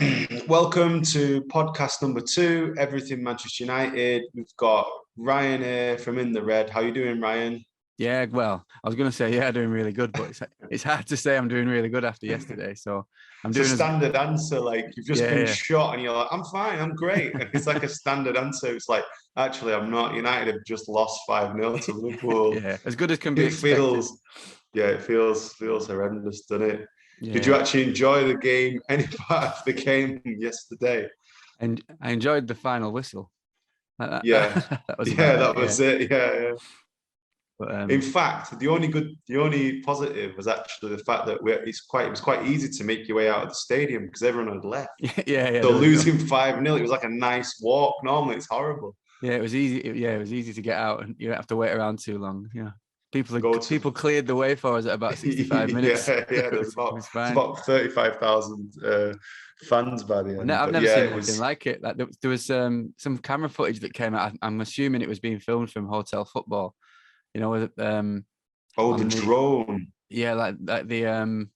Welcome to podcast number 2, Everything Manchester United. We've got Ryan here from In the Red. How you doing, Ryan? Yeah, well, I was going to say, yeah, doing really good, but it's hard to say I'm doing really good after yesterday. So I'm It's a doing as, standard answer. Like you've just yeah, been yeah, shot and you're like, I'm fine, I'm great. And it's like a standard answer. It's like, actually, I'm not. United have just lost 5-0 to Liverpool. yeah, as good as can be It expected. feels horrendous, doesn't it? Did you Yeah, actually enjoy the game? Any part of the game yesterday? and I enjoyed the final whistle. Yeah. That was Yeah, about that it. Yeah, was it. Yeah. but In fact, the only positive was actually the fact that it was quite easy to make your way out of the stadium because everyone had left. yeah, So there was no, losing 5-0, it was like a nice walk. Normally, it's horrible. yeah, it was easy. Yeah, it was easy to get out, and you don't have to wait around too long. Yeah, Go to people cleared the way for us at about 65 minutes. yeah. It There's was it's fine. about 35,000 fans by the end. I've But never yeah, seen it anything was. like it. Like there was some camera footage that came out. I'm assuming it was being filmed from Hotel Football. You know, Oh, the on the drone yeah, like there's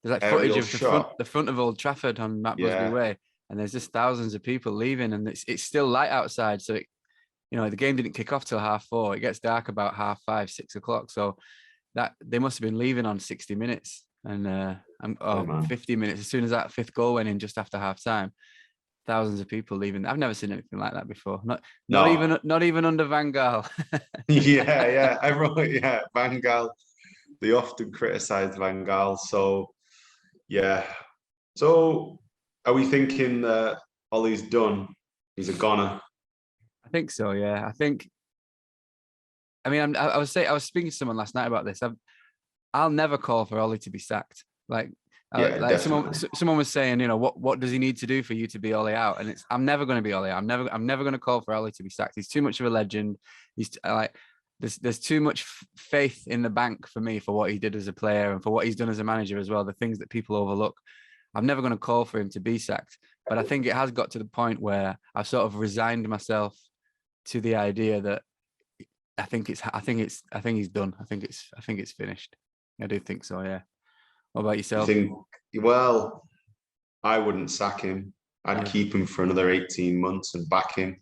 like footage aerial of shot. the front of Old Trafford on Matt Busby Yeah, Way, and there's just thousands of people leaving, and it's still light outside. So the game didn't kick off till 4:30. It gets dark about 5:30, 6 o'clock. So that they must have been leaving on 60 minutes and yeah, man. 50 minutes as soon as that fifth goal went in just after half time. Thousands of people leaving. I've never seen anything like that before. No, Not even under Van Gaal. yeah. Everyone, yeah. Van Gaal. They often criticize Van Gaal. So yeah. So are we thinking that Ollie's done? He's a goner. I think so. Yeah, I think. I mean, I was saying I was speaking to someone last night about this. I'll never call for Ollie to be sacked. Yeah, Like definitely. someone was saying, what does he need to do for you to be Ollie out? And I'm never going to be Ollie out. I'm never going to call for Ollie to be sacked. He's too much of a legend. He's like there's too much faith in the bank for me for what he did as a player and for what he's done as a manager as well. The things that people overlook. I'm never going to call for him to be sacked. But I think it has got to the point where I've sort of resigned myself to the idea that I think he's done. I think it's finished. I do think so. Yeah. What about You yourself? think, well, I wouldn't sack him. I'd Yeah. keep him for another 18 months and back him.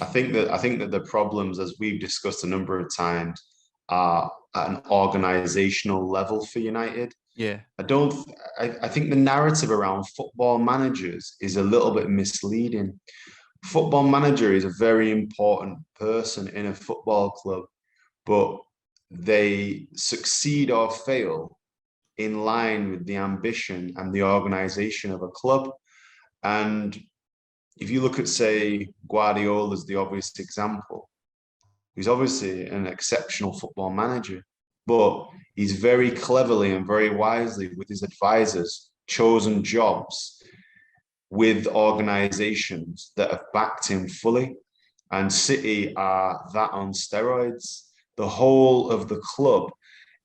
I think that the problems, as we've discussed a number of times, are at an organizational level for United. Yeah. I don't. I think the narrative around football managers is a little bit misleading. Football manager is a very important person in a football club, but they succeed or fail in line with the ambition and the organization of a club. And if you look at, say, Guardiola as the obvious example, he's obviously an exceptional football manager, but he's very cleverly and very wisely with his advisors chosen jobs with organizations that have backed him fully. And City are that on steroids. The whole of the club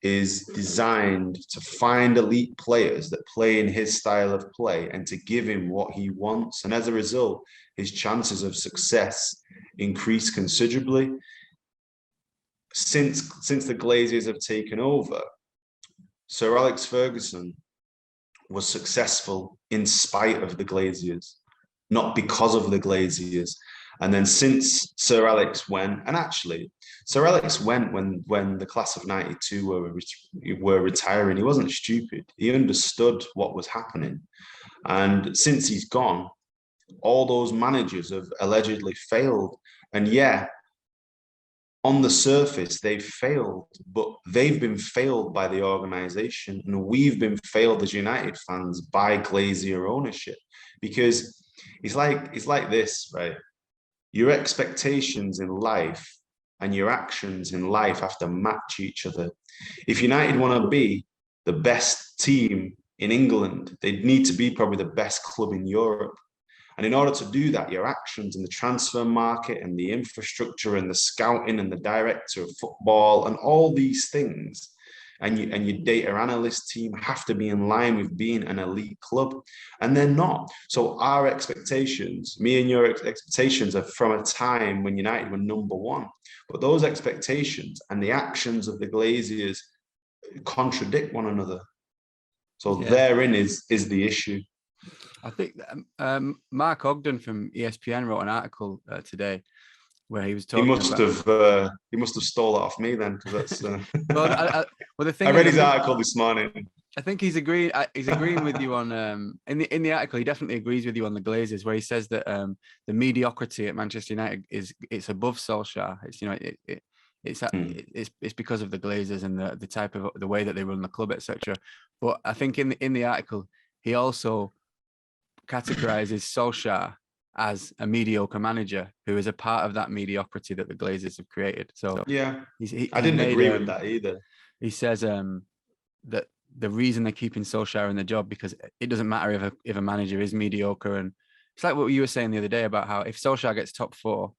is designed to find elite players that play in his style of play and to give him what he wants. And as a result, his chances of success increase considerably. Since the Glazers have taken over, Sir Alex Ferguson was successful in spite of the Glaziers, not because of the Glaziers. And then since Sir Alex went, and actually, Sir Alex went when the class of '92 were retiring. He wasn't stupid. He understood what was happening. And since he's gone, all those managers have allegedly failed. And yeah, on the surface, they've failed, but they've been failed by the organization. And we've been failed as United fans by Glazier ownership. Because it's like this, right? Your expectations in life and your actions in life have to match each other. If United want to be the best team in England, they need to be probably the best club in Europe. And in order to do that, your actions in the transfer market and the infrastructure and the scouting and the director of football and all these things and your data analyst team have to be in line with being an elite club. And they're not. So our expectations, me and your expectations, are from a time when United were number one. But those expectations and the actions of the Glaziers contradict one another. So Yeah. therein is the issue. I think Mark Ogden from ESPN wrote an article today where he was talking He must have stole it off me then, because that's. Well, well, the thing I read is, his article this morning. I think he's agreeing. He's agreeing with you on in the article. He definitely agrees with you on the Glazers, where he says that the mediocrity at Manchester United it's above Solskjaer. It's it's because of the Glazers and the type of the way that they run the club, etc. But I think in the article he also categorizes Solskjaer as a mediocre manager who is a part of that mediocrity that the Glazers have created. So yeah, I didn't agree with that either. He says that the reason they're keeping Solskjaer in the job because it doesn't matter if a manager is mediocre, and it's like what you were saying the other day about how if Solskjaer gets top 4,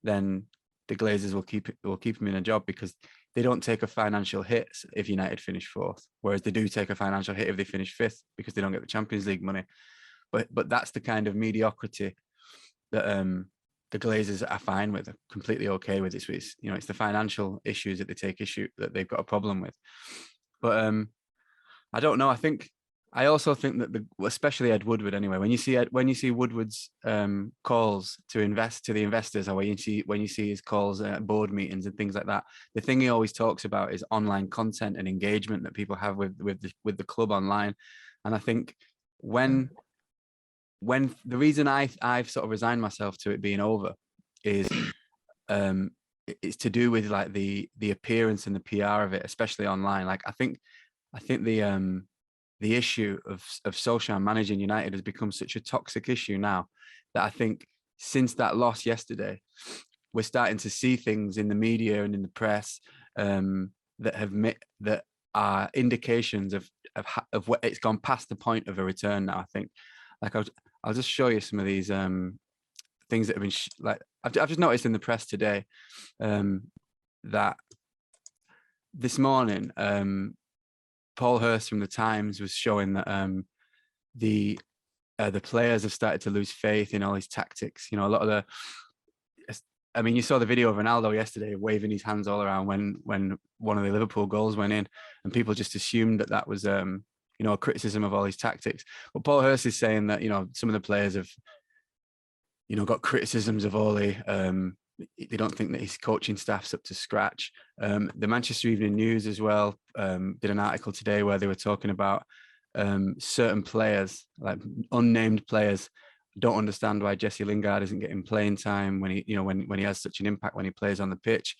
then the Glazers will keep him in a job because they don't take a financial hit if United finish 4th, whereas they do take a financial hit if they finish 5th because they don't get the Champions League money. But that's the kind of mediocrity that the Glazers are fine with, are completely okay with. It's it's the financial issues that that they've got a problem with. But I don't know. I also think that especially Ed Woodward anyway. When you see Woodward's calls to invest to the investors, or when you see his calls at board meetings and things like that, the thing he always talks about is online content and engagement that people have with the club online. And I think when the reason I've sort of resigned myself to it being over is it's to do with like the appearance and the PR of it, especially online. Like I think the issue of Solskjaer managing United has become such a toxic issue now that I think since that loss yesterday, we're starting to see things in the media and in the press that are indications of what it's gone past the point of a return now. I think, like I'll just show you some of these things that have been I've just noticed in the press today that this morning Paul Hurst from the Times was showing that the players have started to lose faith in all his tactics. A lot of you saw the video of Ronaldo yesterday waving his hands all around when one of the Liverpool goals went in, and people just assumed that was a criticism of all his tactics. But Paul Hurst is saying that some of the players have got criticisms of Ole. They don't think that his coaching staff's up to scratch. The Manchester Evening News as well did an article today where they were talking about certain players, like unnamed players, don't understand why Jesse Lingard isn't getting playing time when he has such an impact when he plays on the pitch.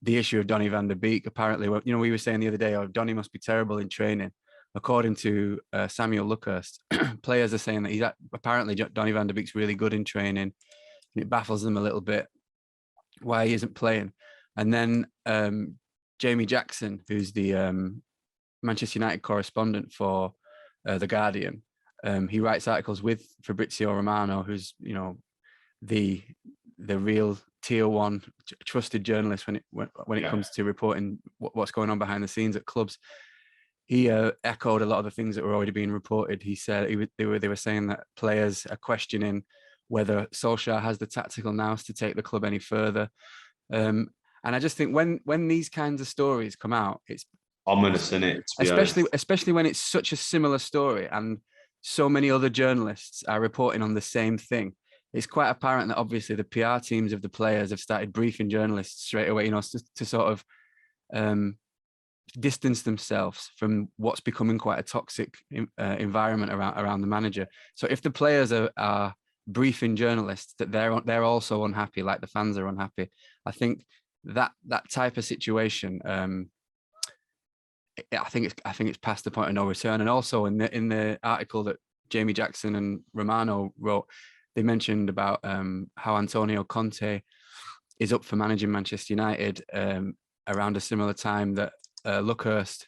The issue of Donny van der Beek, apparently, we were saying the other day, Donny must be terrible in training. According to Samuel Luckhurst, players are saying that apparently Donny van der Beek's really good in training. It baffles them a little bit why he isn't playing. And then Jamie Jackson, who's the Manchester United correspondent for The Guardian, he writes articles with Fabrizio Romano, who's the real tier 1 trusted journalist when it comes to reporting what's going on behind the scenes at clubs. He echoed a lot of the things that were already being reported. He said they were saying that players are questioning whether Solskjaer has the tactical nous to take the club any further. And I just think when these kinds of stories come out, it's ominous, isn't it? Especially when it's such a similar story and so many other journalists are reporting on the same thing. It's quite apparent that obviously the PR teams of the players have started briefing journalists straight away, to sort of distance themselves from what's becoming quite a toxic environment around the manager. So if the players are briefing journalists that they're also unhappy, like the fans are unhappy, I think that type of situation, I think it's past the point of no return. And also in the article that Jamie Jackson and Romano wrote, they mentioned about how Antonio Conte is up for managing Manchester United around a similar time that Luckhurst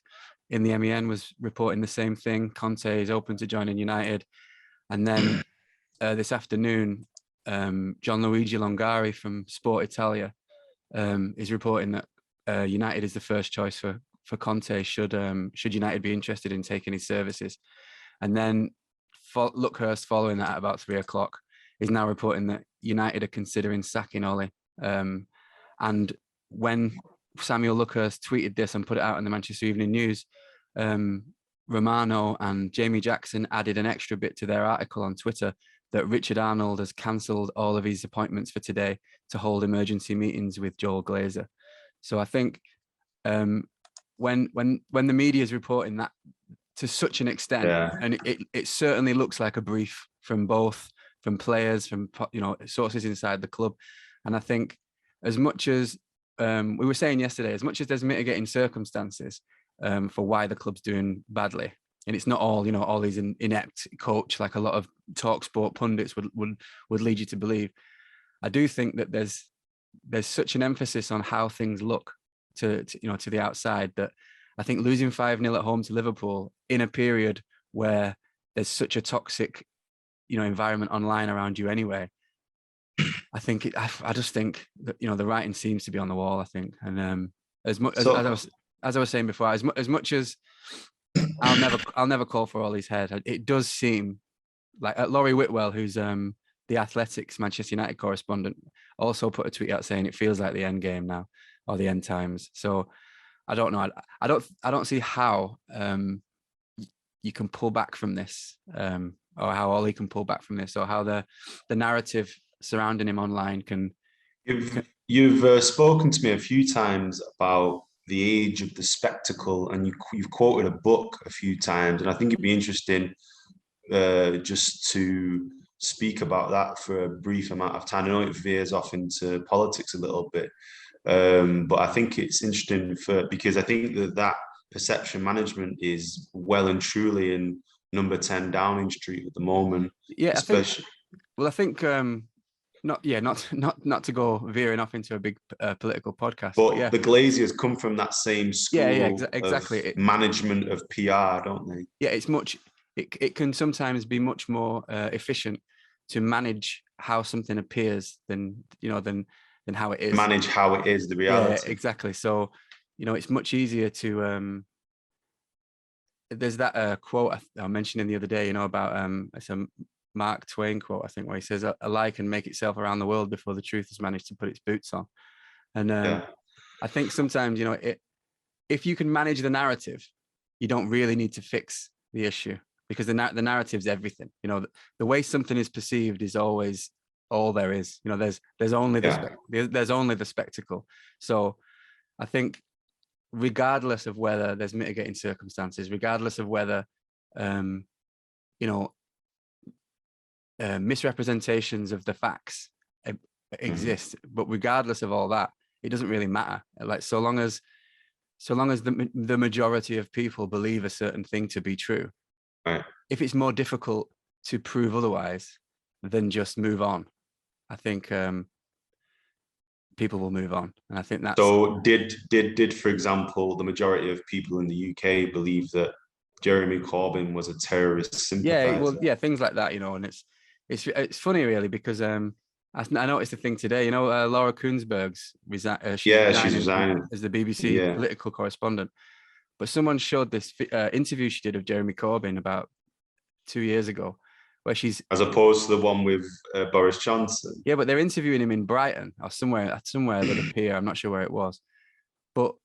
in the MEN was reporting the same thing. Conte is open to joining United. And then this afternoon, Gianluigi Longari from Sport Italia is reporting that United is the first choice for Conte should United be interested in taking his services. And then Luckhurst, following that at about 3:00, is now reporting that United are considering sacking Ole. And when Samuel Luckhurst tweeted this and put it out in the Manchester Evening News, Romano and Jamie Jackson added an extra bit to their article on Twitter that Richard Arnold has cancelled all of his appointments for today to hold emergency meetings with Joel Glazer. So I think when the media is reporting that to such an extent, and it certainly looks like a brief from players, from sources inside the club, and I think as much as we were saying yesterday, as much as there's mitigating circumstances for why the club's doing badly, and it's not all all these inept coach like a lot of TalkSport pundits would lead you to believe. I do think that there's such an emphasis on how things look to the outside that I think losing 5-0 at home to Liverpool in a period where there's such a toxic environment online around you anyway, I just think that the writing seems to be on the wall. I think, and as I was saying before, as much as I'll never call for Ollie's head, it does seem like Laurie Whitwell, who's the Athletics Manchester United correspondent, also put a tweet out saying it feels like the end game now, or the end times. So I don't know. I don't see how you can pull back from this, or how Ollie can pull back from this, or how the narrative surrounding him online can. You've spoken to me a few times about the age of the spectacle, and you've quoted a book a few times, and I think it'd be interesting just to speak about that for a brief amount of time. I know it veers off into politics a little bit, but I think it's interesting because I think that perception management is well and truly in number 10 Downing Street at the moment. Yeah, especially. I think not to go veering off into a big political podcast, but yeah, the Glaziers come from that same school. Exactly. Of management of PR, don't they? Yeah, it's much. It can sometimes be much more efficient to manage how something appears than how it is. Manage how it is, the reality. Yeah, exactly. So, it's much easier to. There's that quote I mentioned the other day, about it's a Mark Twain quote, I think, where he says, "A lie can make itself around the world before the truth has managed to put its boots on." And I think sometimes, if you can manage the narrative, you don't really need to fix the issue, because the narrative's everything. The way something is perceived is always all there is. There's only the spectacle. So I think, regardless of whether there's mitigating circumstances, regardless of whether misrepresentations of the facts exist, but regardless of all that, it doesn't really matter. Like, so long as the majority of people believe a certain thing to be true, right. If it's more difficult to prove otherwise, then just move on. I think people will move on, and I think that's. So did for example, the majority of people in the UK believe that Jeremy Corbyn was a terrorist sympathizer? Yeah, things like that, and it's funny really, because I noticed the thing today. Laura Kuenssberg's she's resigning as the BBC political correspondent. But someone showed this interview she did of Jeremy Corbyn about 2 years ago, where she's, as opposed to the one with Boris Johnson. Yeah, but they're interviewing him in Brighton or somewhere that appear. I'm not sure where it was, but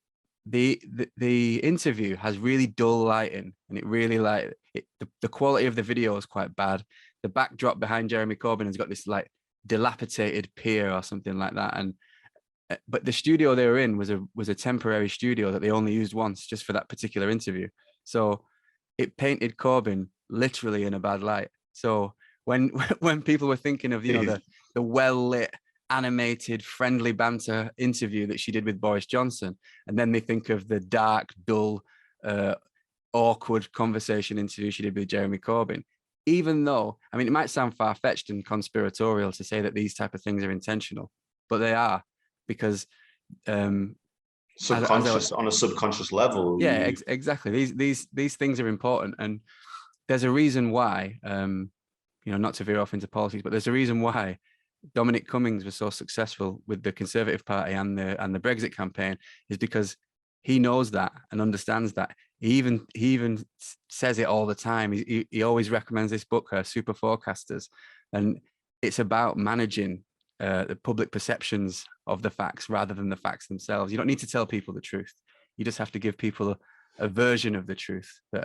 the interview has really dull lighting, and it really the quality of the video is quite bad. The backdrop behind Jeremy Corbyn has got this like dilapidated pier or something like that, but the studio they were in was a temporary studio that they only used once, just for that particular interview. So it painted Corbyn literally in a bad light. So when people were thinking of the well-lit, animated, friendly banter interview that she did with Boris Johnson, and then they think of the dark, dull, awkward conversation interview she did with Jeremy Corbyn, even though, I mean, it might sound far-fetched and conspiratorial to say that these type of things are intentional, but they are, because subconscious, on a subconscious level. Yeah, exactly. These things are important, and there's a reason why, not to veer off into politics, but there's a reason why Dominic Cummings was so successful with the Conservative Party and the Brexit campaign, is because he knows that and understands that. He even says it all the time. He always recommends this book, Super Forecasters, and it's about managing the public perceptions of the facts rather than the facts themselves. You don't need to tell people the truth. You just have to give people a version of the truth that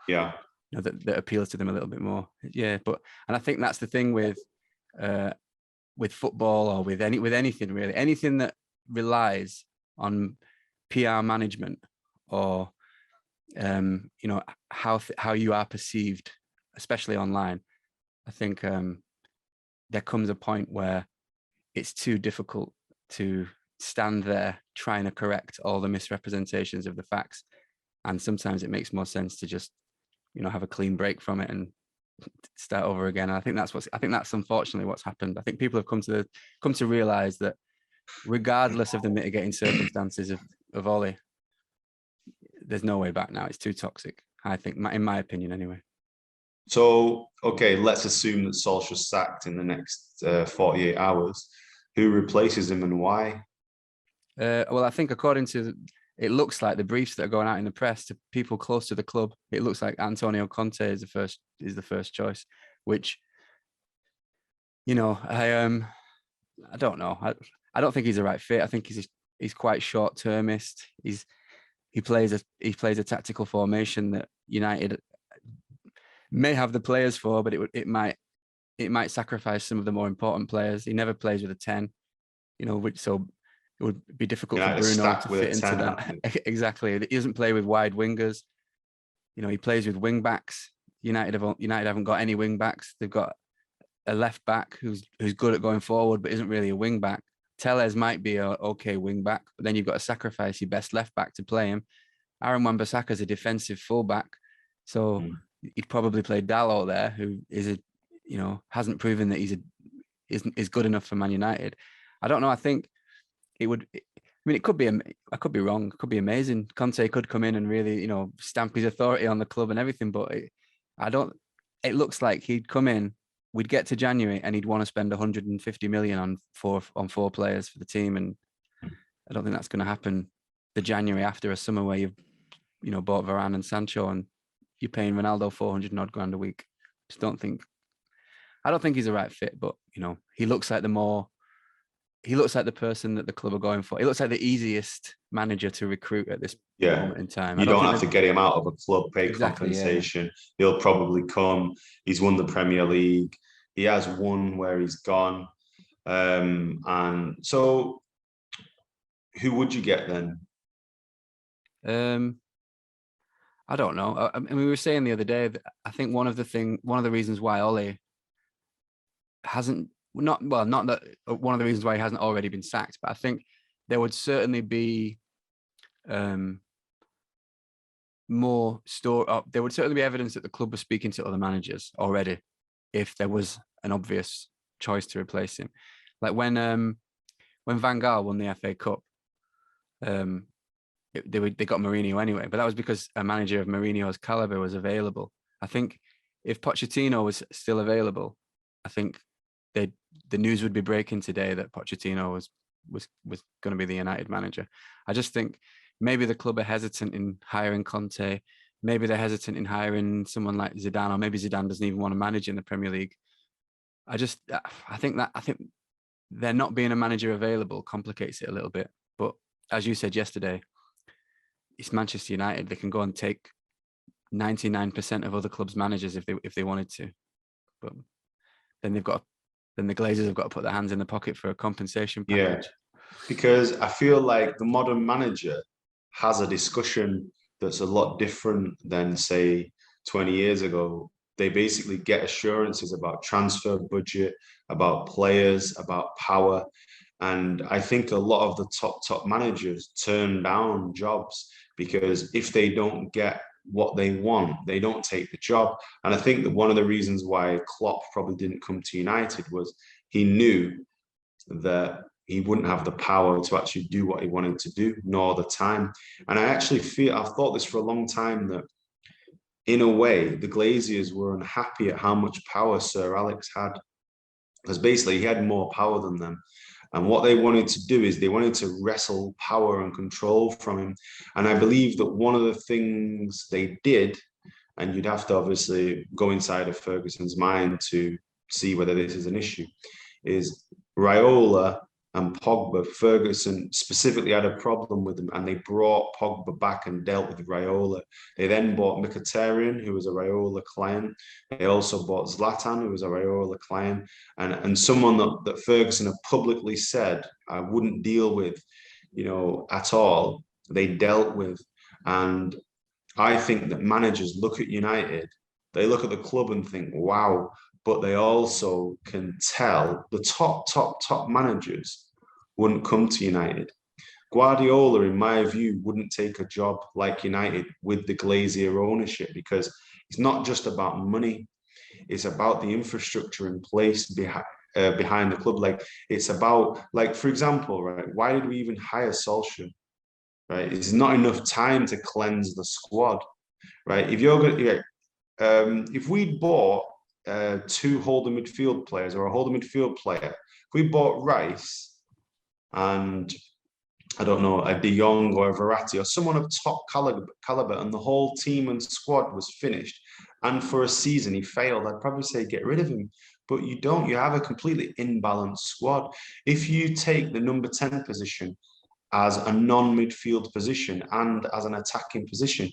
Yeah. that appeals to them a little bit more. Yeah, and I think that's the thing with football, or with anything really, anything that relies on PR management, or how you are perceived, especially online. I think there comes a point where it's too difficult to stand there trying to correct all the misrepresentations of the facts, and sometimes it makes more sense to just have a clean break from it and start over again. And I think that's unfortunately what's happened. I think people have come to realize that regardless of the mitigating circumstances of Ollie, there's no way back now. It's too toxic, I think, in my opinion anyway. So, okay, let's assume that Solskjaer's sacked in the next 48 hours. Who replaces him and why? Well, I think it looks like the briefs that are going out in the press to people close to the club, it looks like Antonio Conte is the first choice, which, I don't know. I don't think he's the right fit. I think he's quite short-termist. He plays a tactical formation that United may have the players for, but it might sacrifice some of the more important players. He never plays with a 10, so it would be difficult for Bruno to fit into that. Exactly. He doesn't play with wide wingers. He plays with wing backs. United haven't got any wing backs. They've got a left back who's good at going forward, but isn't really a wing back. Tellez might be a okay wing back, but then you've got to sacrifice your best left back to play him. Aaron Wan-Bissaka is a defensive fullback, so he'd probably play Dalot there, who hasn't proven that is good enough for Man United. I don't know. I think it would. It could be. I could be wrong. It could be amazing. Conte could come in and really, stamp his authority on the club and everything. But It looks like he'd come in. We'd get to January and he'd want to spend 150 million on four players for the team, and I don't think that's going to happen the January after a summer where you've bought Varane and Sancho and you're paying Ronaldo 400 odd grand a week. I don't think he's the right fit, but he looks like the person that the club are going for. He looks like the easiest manager to recruit at this moment in time. You don't have to get him out of a club, pay compensation. Yeah. He'll probably come. He's won the Premier League. He has won where he's gone. And so who would you get then? I don't know. I mean, we were saying the other day that I think one of the reasons why Ole hasn't, not that one of the reasons why he hasn't already been sacked, but I think there would certainly be there would certainly be evidence that the club was speaking to other managers already if there was an obvious choice to replace him. Like when Van Gaal won the FA Cup, they got Mourinho anyway, but that was because a manager of Mourinho's caliber was available. I think if Pochettino was still available, I think the news would be breaking today that Pochettino was going to be the United manager. I just think maybe the club are hesitant in hiring Conte. Maybe they're hesitant in hiring someone like Zidane, or maybe Zidane doesn't even want to manage in the Premier League. I think there not being a manager available complicates it a little bit. But as you said yesterday, it's Manchester United. They can go and take 99% of other clubs' managers if they wanted to. But then the Glazers have got to put their hands in the pocket for a compensation package. Yeah, because I feel like the modern manager has a discussion that's a lot different than, say, 20 years ago. They basically get assurances about transfer budget, about players, about power. And I think a lot of the top managers turn down jobs because if they don't get what they want, they don't take the job. And I think that one of the reasons why Klopp probably didn't come to United was he knew that he wouldn't have the power to actually do what he wanted to do, nor the time. And I actually I've thought this for a long time, that in a way, the Glazers were unhappy at how much power Sir Alex had, because basically he had more power than them. And what they wanted to do is they wanted to wrestle power and control from him. And I believe that one of the things they did, and you'd have to obviously go inside of Ferguson's mind to see whether this is an issue, is Raiola and Pogba. Ferguson specifically had a problem with him, and they brought Pogba back and dealt with Raiola. They then bought Mkhitaryan, who was a Raiola client. They also bought Zlatan, who was a Raiola client, and someone that Ferguson had publicly said I wouldn't deal with, at all. They dealt with, and I think that managers look at United, they look at the club and think, wow, but they also can tell the top managers wouldn't come to United. Guardiola, in my view, wouldn't take a job like United with the Glazier ownership, because it's not just about money. It's about the infrastructure in place behind the club. Like, it's about, like, for example, right, why did we even hire Solskjaer? Right, it's not enough time to cleanse the squad. Right, if we bought two holding midfield players or a holding midfield player, if we bought Rice and I don't know, a De Jong or a Verratti or someone of top caliber, and the whole team and squad was finished, and for a season he failed, I'd probably say get rid of him. But you don't. You have a completely imbalanced squad. If you take the number 10 position as a non-midfield position and as an attacking position,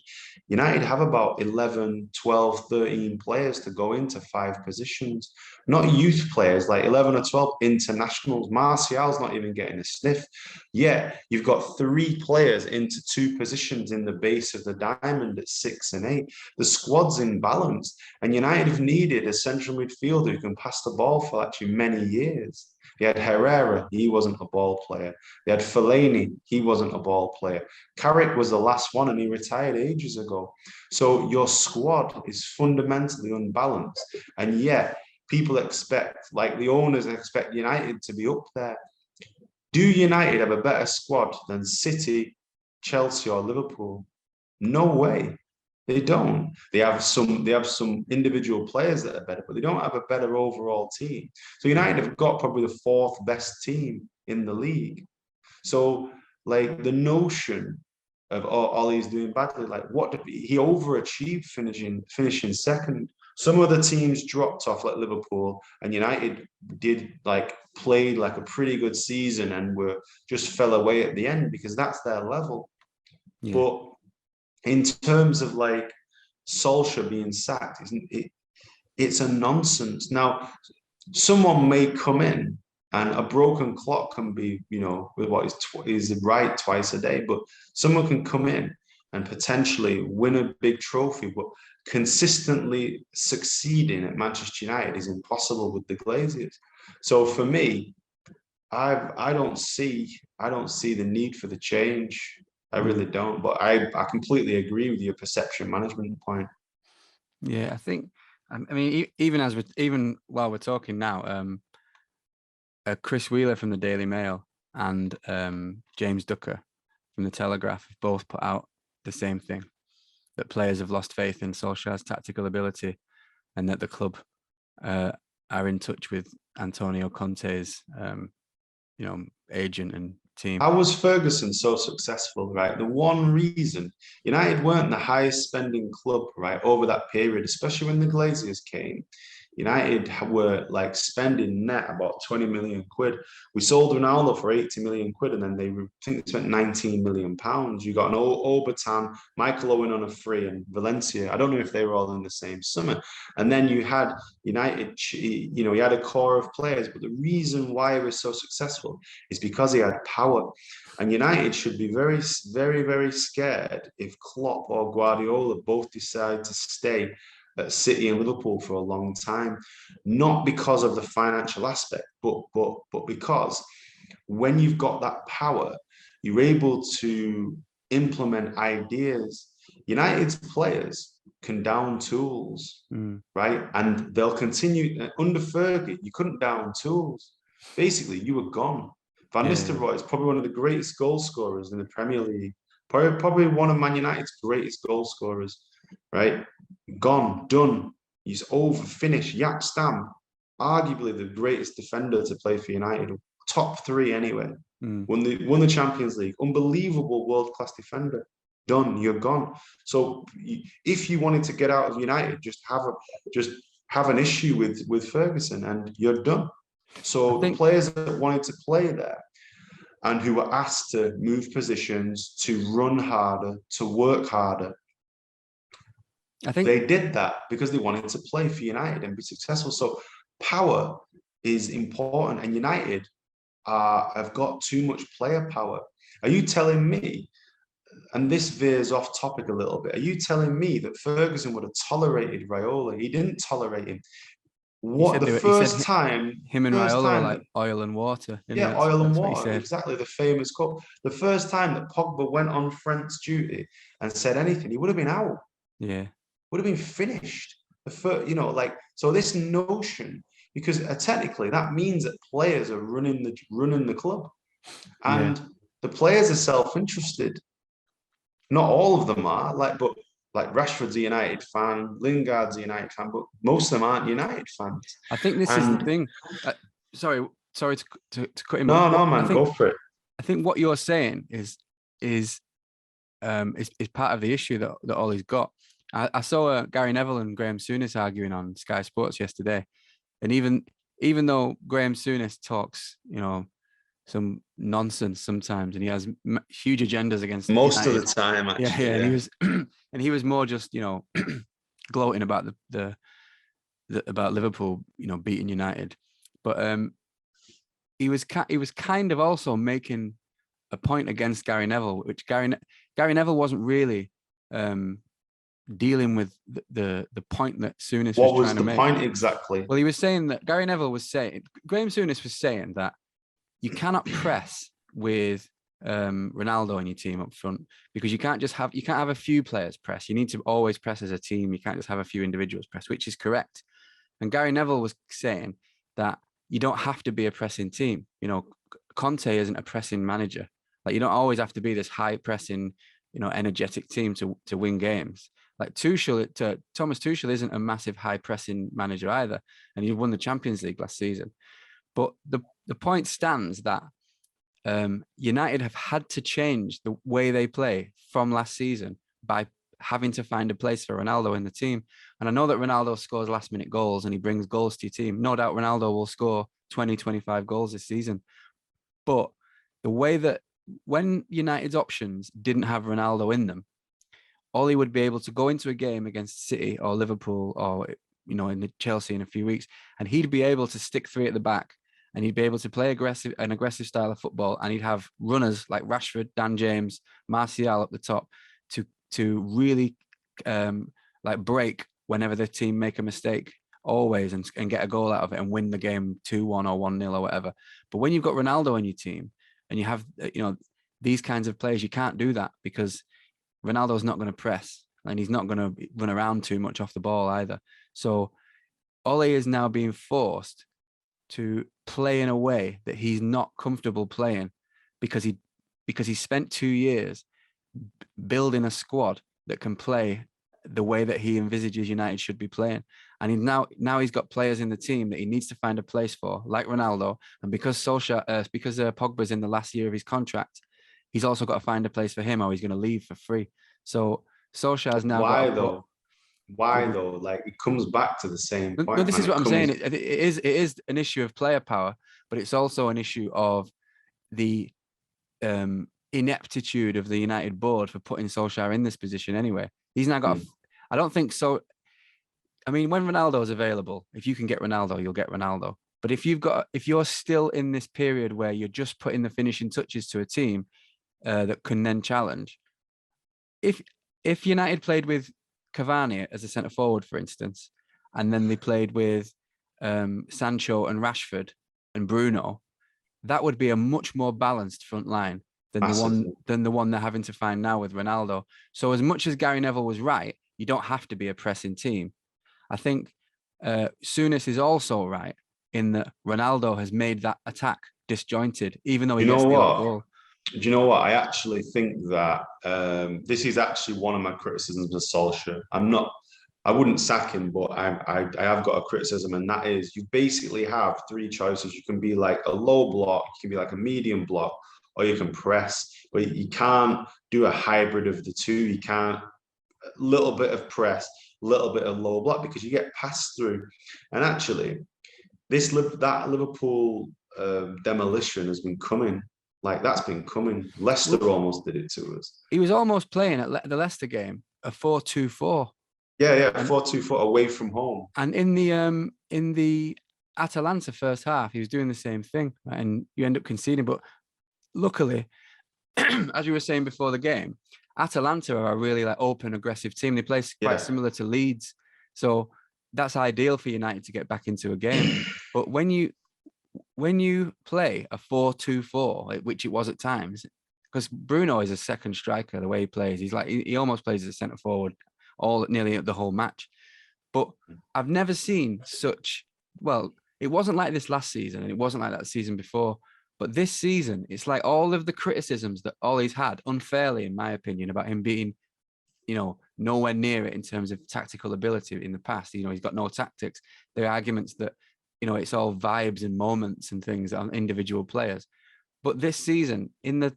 United have about 11, 12, 13 players to go into 5 positions. Not youth players, like 11 or 12 internationals. Martial's not even getting a sniff. Yeah, you've got 3 players into 2 positions in the base of the diamond at 6 and 8. The squad's imbalanced, and United have needed a central midfielder who can pass the ball for actually many years. They had Herrera, he wasn't a ball player. They had Fellaini, he wasn't a ball player. Carrick was the last one and he retired ages ago. So your squad is fundamentally unbalanced. And yet people expect, like the owners expect United to be up there. Do United have a better squad than City, Chelsea or Liverpool? No way. They don't. They have some individual players that are better, but they don't have a better overall team. So United have got probably the 4th best team in the league. So, like, the notion of Ollie's doing badly, like, what did he overachieved finishing second. Some other teams dropped off, like Liverpool, and United played like a pretty good season and were just fell away at the end because that's their level. Yeah. But in terms of like Solskjaer being sacked, it's a nonsense. Now, someone may come in, and a broken clock can be, with what is right twice a day, but someone can come in and potentially win a big trophy, but consistently succeeding at Manchester United is impossible with the Glazers. So for me, I don't see the need for the change. I really don't, but I completely agree with your perception management point. Yeah, I think, I mean, even while we're talking now, Chris Wheeler from the Daily Mail and James Ducker from the Telegraph have both put out the same thing, that players have lost faith in Solskjaer's tactical ability, and that the club are in touch with Antonio Conte's agent and team. How was Ferguson so successful, right? The one reason United weren't the highest spending club, right, over that period, especially when the Glazers came. United were like spending net about 20 million quid. We sold Ronaldo for 80 million quid, and then they spent 19 million pounds. You got an Obertan, Michael Owen on a free, and Valencia. I don't know if they were all in the same summer. And then you had United, you had a core of players, but the reason why it was so successful is because he had power. And United should be very, very, very scared if Klopp or Guardiola both decide to stay at City and Liverpool for a long time, not because of the financial aspect, but because when you've got that power, you're able to implement ideas. United's players can down tools, right? And they'll continue. Under Fergie, you couldn't down tools. Basically, you were gone. Van Nistelrooy is probably one of the greatest goal scorers in the Premier League, probably one of Man United's greatest goal scorers, right? Gone, done. He's over, finished. Jaap Stam, arguably the greatest defender to play for United, top 3 anyway. Won the Champions League, unbelievable world-class defender. Done, you're gone. So if you wanted to get out of United, just have an issue with Ferguson, and you're done. So the players that wanted to play there, and who were asked to move positions, to run harder, to work harder. I think They did that because they wanted to play for United and be successful. So power is important, and United have got too much player power. Are you telling me, and this veers off topic a little bit, are you telling me that Ferguson would have tolerated Raiola? He didn't tolerate him. What the first time? Him and First Raiola were time like oil and water. Didn't he? yeah, oil and That's what he water, said. exactly, the famous quote. The first time that Pogba went on French duty and said anything, he would have been out, Yeah, would have been finished. The first, like, so this notion, because technically that means that players are running the club, yeah. and the players are self-interested. Not all of them are, but like Rashford's a United fan, Lingard's a United fan, but most of them aren't United fans. I think this is the thing. Sorry to cut him off. No, man, go for it. I think what you're saying is part of the issue that Ollie's got. I saw Gary Neville and Graham Souness arguing on Sky Sports yesterday, and even though Graham Souness talks, some nonsense sometimes, and he has huge agendas against most United. of the time, actually. Yeah. And he was and he was more just gloating about about Liverpool, beating United, but he was kind of also making a point against Gary Neville, which Gary Neville wasn't really dealing with the point that Souness was trying to make. What was the point exactly? Well, he was saying that Graham Souness was saying that you cannot press with Ronaldo on your team up front, because you can't have a few players press. You need to always press as a team. You can't just have a few individuals press, which is correct. And Gary Neville was saying that you don't have to be a pressing team. Conte isn't a pressing manager. Like, you don't always have to be this high pressing, energetic team to win games. Like Thomas Tuchel isn't a massive high pressing manager either, and he won the Champions League last season. But the point stands that United have had to change the way they play from last season by having to find a place for Ronaldo in the team. And I know that Ronaldo scores last minute goals and he brings goals to your team. No doubt Ronaldo will score 20, 25 goals this season. But the way that when United's options didn't have Ronaldo in them, Ollie would be able to go into a game against City or Liverpool or, in the Chelsea in a few weeks, and he'd be able to stick three at the back, and he'd be able to play an aggressive style of football, and he'd have runners like Rashford, Dan James, Martial up the top to really break whenever the team make a mistake always and get a goal out of it and win the game 2-1 or 1-0 or whatever. But when you've got Ronaldo on your team and you have these kinds of players, you can't do that, because Ronaldo's not going to press and he's not going to run around too much off the ball either. So Ole is now being forced to play in a way that he's not comfortable playing, because he spent 2 years building a squad that can play the way that he envisages United should be playing. And now he's got players in the team that he needs to find a place for, like Ronaldo. And because Pogba's in the last year of his contract, he's also got to find a place for him, or he's going to leave for free. So Solskjaer's now Why though? Like, it comes back to the same point. No, this is what I'm saying. It is an issue of player power, but it's also an issue of the ineptitude of the United board for putting Solskjaer in this position anyway. He's now got I don't think so. I mean, when Ronaldo is available, if you can get Ronaldo, you'll get Ronaldo. But if you're still in this period where you're just putting the finishing touches to a team that can then challenge, if United played with Cavani as a centre forward, for instance, and then they played with Sancho and Rashford and Bruno, that would be a much more balanced front line than the one they're having to find now with Ronaldo. So as much as Gary Neville was right, you don't have to be a pressing team. I think Souness is also right in that Ronaldo has made that attack disjointed, even though he gets the goal. Do you know what? I actually think that this is actually one of my criticisms of Solskjaer. I wouldn't sack him, but I have got a criticism, and that is you basically have three choices. You can be like a low block, you can be like a medium block, or you can press. But you can't do a hybrid of the two. You can't a little bit of press, a little bit of low block, because you get passed through. And actually, that Liverpool demolition has been coming Like that's been coming. Leicester almost did it to us. He was almost playing at the Leicester game a 4-2-4. Yeah, And 4-2-4 away from home. And in the Atalanta first half, he was doing the same thing, right? And you end up conceding. But luckily, as you were saying before the game, Atalanta are a really like open, aggressive team. They play quite similar to Leeds, so that's ideal for United to get back into a game. But when you play a 4-2-4, which it was at times, because Bruno is a second striker, the way he plays, he's like he almost plays as a centre forward nearly the whole match. But I've never seen such, well, it wasn't like this last season and it wasn't like that season before. But this season, it's like all of the criticisms that Ollie's had, unfairly, in my opinion, about him being, nowhere near it in terms of tactical ability in the past. He's got no tactics. There are arguments that, it's all vibes and moments and things on individual players. But this season, in the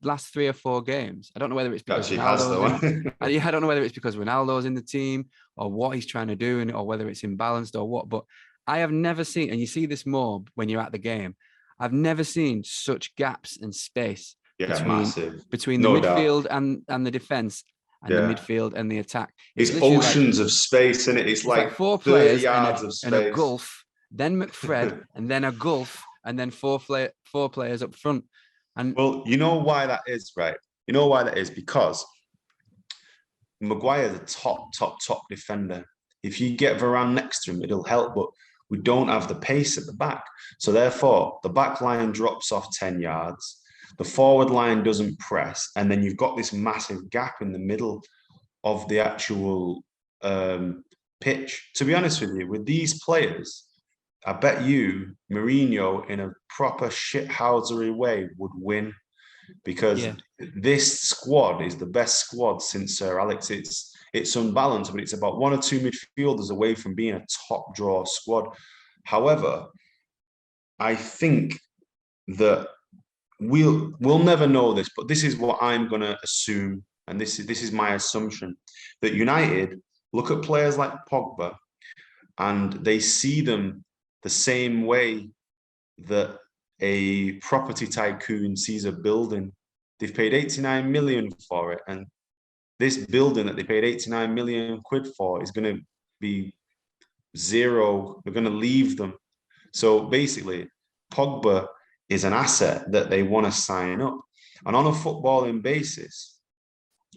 last 3 or 4 games, I don't know whether it's because I don't know whether it's because Ronaldo's in the team or what he's trying to do, or whether it's imbalanced or what. But I have never seen, and you see this more when you're at the game, I've never seen such gaps and space between the midfield and the defense and the midfield and the attack. It's oceans of space, and it's like 4 players yards of space and a gulf, then McFred, and then a gulf, and then four players up front. And well, you know why that is, right? You know why that is? Because Maguire's a top defender. If you get Varane next to him, it'll help, but we don't have the pace at the back. So therefore, the back line drops off 10 yards. The forward line doesn't press. And then you've got this massive gap in the middle of the actual pitch. To be honest with you, with these players, I bet you Mourinho, in a proper shithousery way, would win, because this squad is the best squad since Sir Alex. It's unbalanced, but it's about 1 or 2 midfielders away from being a top draw squad. However, I think that we'll never know this, but this is what I'm going to assume, and this is my assumption, that United look at players like Pogba and they see them the same way that a property tycoon sees a building. They've paid 89 million for it, and this building that they paid 89 million quid for is going to be zero. They're going to leave them. So basically, Pogba is an asset that they want to sign up. And on a footballing basis,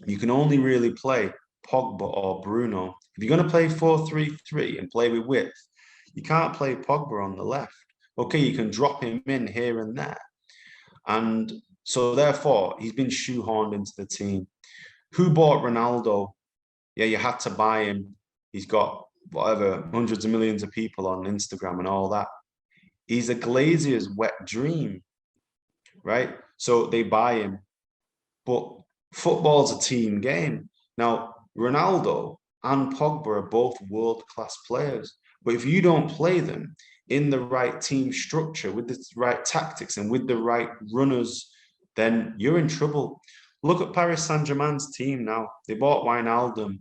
you can only really play Pogba or Bruno. If you're going to play 4-3-3 and play with width, you can't play Pogba on the left. Okay, you can drop him in here and there. And so therefore, he's been shoehorned into the team. Who bought Ronaldo? Yeah, you had to buy him. He's got whatever, hundreds of millions of people on Instagram and all that. He's a Glazier's wet dream, right? So they buy him. But football's a team game. Now, Ronaldo and Pogba are both world-class players. But if you don't play them in the right team structure, with the right tactics and with the right runners, then you're in trouble. Look at Paris Saint-Germain's team now. They bought Wijnaldum,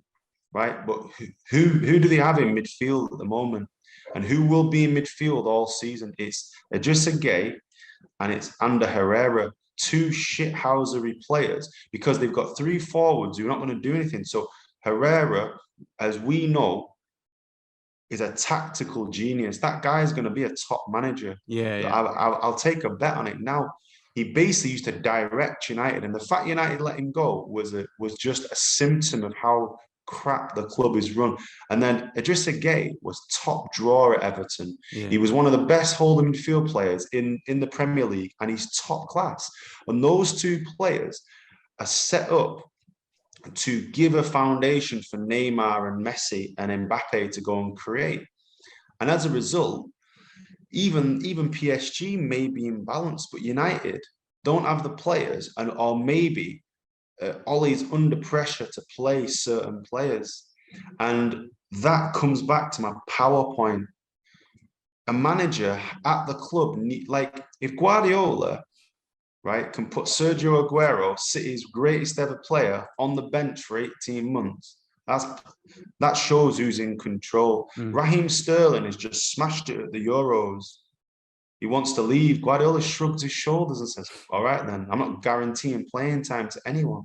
right? But who do they have in midfield at the moment? And who will be in midfield all season? It's Idrissa Gueye and it's Ander Herrera, 2 shithousery players, because they've got 3 forwards who are not going to do anything. So Herrera, as we know, is a tactical genius. That guy is going to be a top manager. I'll take a bet on it now. He basically used to direct United, and the fact United let him go was just a symptom of how crap the club is run. And then Idrissa Gueye was top drawer at Everton. He was one of the best holding midfield players in the Premier League, and he's top class. And those 2 players are set up to give a foundation for Neymar and Messi and Mbappe to go and create. And as a result, even PSG may be imbalanced, but United don't have the players, or maybe Ollie's under pressure to play certain players. And that comes back to my PowerPoint. A manager at the club, like if Guardiola, right, can put Sergio Aguero, City's greatest ever player, on the bench for 18 months, that shows who's in control. Raheem Sterling has just smashed it at the Euros. he wants to leave. Guardiola shrugs his shoulders and says, "All right, then, I'm not guaranteeing playing time to anyone."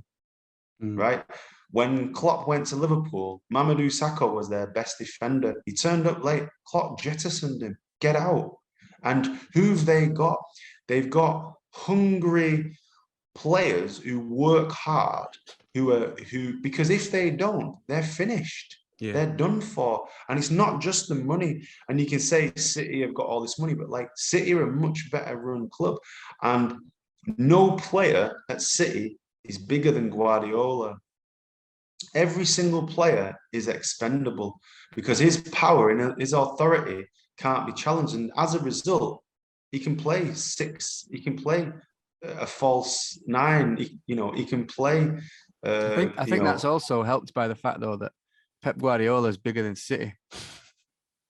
Right? When Klopp went to Liverpool, Mamadou Sakho was their best defender. He turned up late. Klopp jettisoned him. Get out. And who've they got? They've got hungry players who work hard, who because if they don't, they're finished. Yeah. They're done for. And it's not just the money. And you can say City have got all this money, but like City are a much better run club. And no player at City is bigger than Guardiola. Every single player is expendable because his power and his authority can't be challenged. And as a result, he can play six, he can play a false nine, he can play. I think that's also helped by the fact, though, that Pep Guardiola is bigger than City.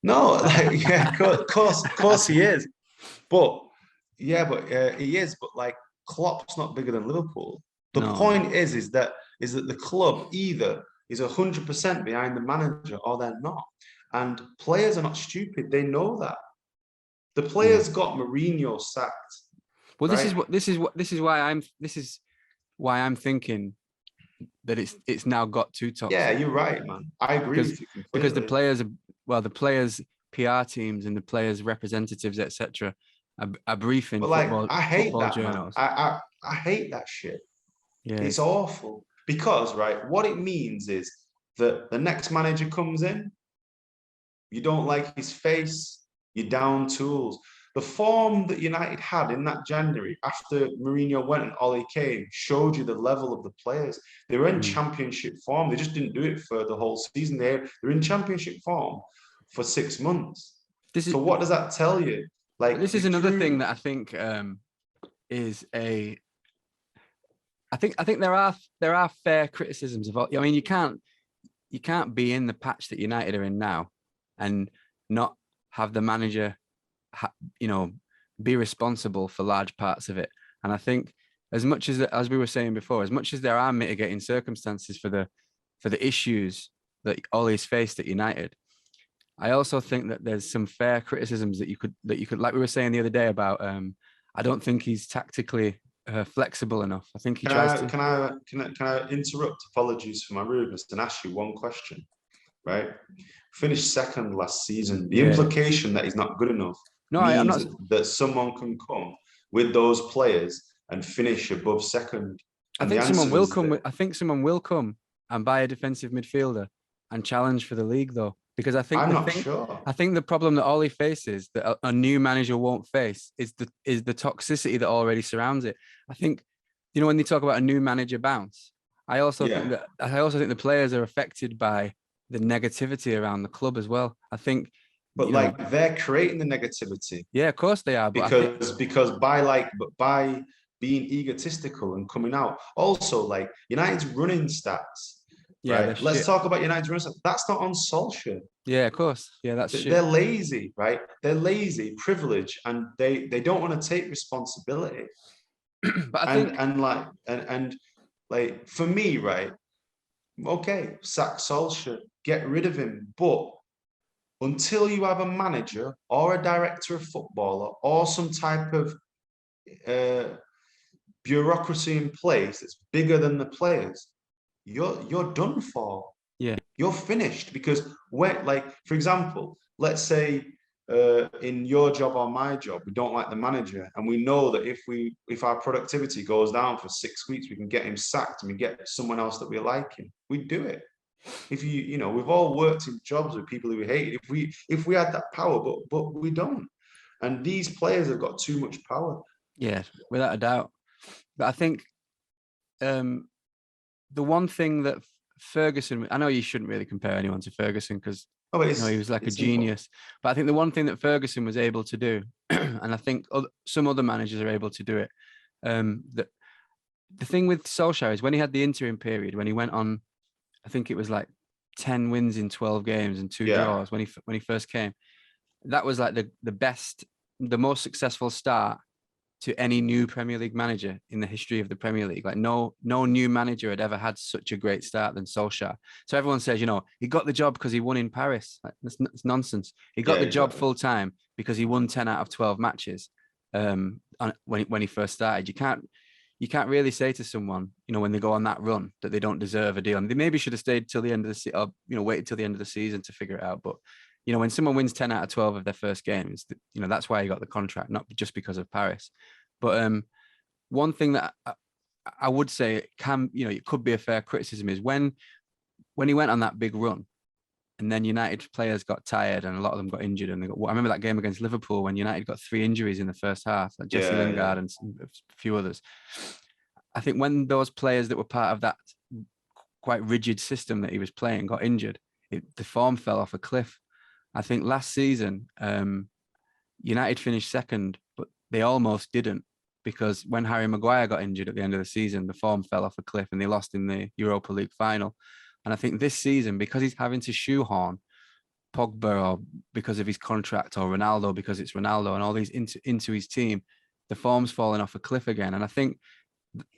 No, like, yeah, of course he is. But yeah, he is. But like Klopp's not bigger than Liverpool. The point is that the club either is 100% behind the manager or they're not. And players are not stupid. They know that. The players got Mourinho sacked. Well, right? this is why I'm thinking that it's now got too toxic. Yeah, you're right, man. I agree with you completely. Because the players' PR teams and the players' representatives, etc., are briefing football, I hate football that, journals. Man. I hate that shit. Yeah, it's awful because what it means is that the next manager comes in, you don't like his face, you're down tools. The form that United had in that January after Mourinho went and Ole came showed you the level of the players. They were in championship form. They just didn't do it for the whole season. They're in championship form for 6 months. So what does that tell you? Like, this is another thing that I think is a. I think there are fair criticisms of. I mean, you can't be in the patch that United are in now, and not have the manager, be responsible for large parts of it. And I think as much as we were saying before, as much as there are mitigating circumstances for the issues that Ole's faced at United, I also think that there's some fair criticisms that you could, like we were saying the other day about. I don't think he's tactically flexible enough. I think he tries to. Can I interrupt? Apologies for my rudeness and ask you one question. Right, finished second last season. The implication that he's not good enough means that someone can come with those players and finish above second. I think someone will come. I think someone will come and buy a defensive midfielder and challenge for the league, though, because I think I think the problem that Ole faces, that a new manager won't face, is the toxicity that already surrounds it. I think, when they talk about a new manager bounce, I also think the players are affected by the negativity around the club as well. I think, but they're creating the negativity. Yeah, of course they are. But because by being egotistical and coming out, also like United's running stats. Yeah, right. Let's talk about United's running stats. That's not on Solskjaer. Yeah, of course. Yeah, they're lazy, right? They're lazy, privileged, and they don't want to take responsibility. But I think and for me, right? Okay, sack Solskjaer, get rid of him. But until you have a manager or a director of football or some type of bureaucracy in place that's bigger than the players, you're done for. Yeah, you're finished. Because for example, let's say in your job or my job, we don't like the manager, and we know that if our productivity goes down for 6 weeks, we can get him sacked and we get someone else that we like him. We do it. If we've all worked in jobs with people who we hate. If we had that power, but we don't. And these players have got too much power. Yeah, without a doubt. But I think the one thing that Ferguson, I know you shouldn't really compare anyone to Ferguson because he was like a genius. But I think the one thing that Ferguson was able to do, and I think some other managers are able to do it, the thing with Solskjaer is when he had the interim period, when he went on, I think it was like 10 wins in 12 games and 2 draws when he first came. That was like the most successful start to any new Premier League manager in the history of the Premier League. Like no new manager had ever had such a great start than Solskjaer. So everyone says, he got the job because he won in Paris. Like, it's nonsense. He got the job full time because he won 10 out of 12 matches. when he first started. You can't really say to someone, when they go on that run, that they don't deserve a deal. And they maybe should have stayed till the end of the season, or waited till the end of the season to figure it out. But when someone wins 10 out of 12 of their first games, that's why he got the contract, not just because of Paris. But one thing that I would say it could be a fair criticism is when he went on that big run, and then United players got tired and a lot of them got injured. And I remember that game against Liverpool when United got 3 injuries in the first half, like Jesse Lingard and a few others. I think when those players that were part of that quite rigid system that he was playing got injured, the form fell off a cliff. I think last season, United finished second, but they almost didn't, because when Harry Maguire got injured at the end of the season, the form fell off a cliff and they lost in the Europa League final. And I think this season, because he's having to shoehorn Pogba, or because of his contract, or Ronaldo because it's Ronaldo, and all these into his team, the form's falling off a cliff again. And I think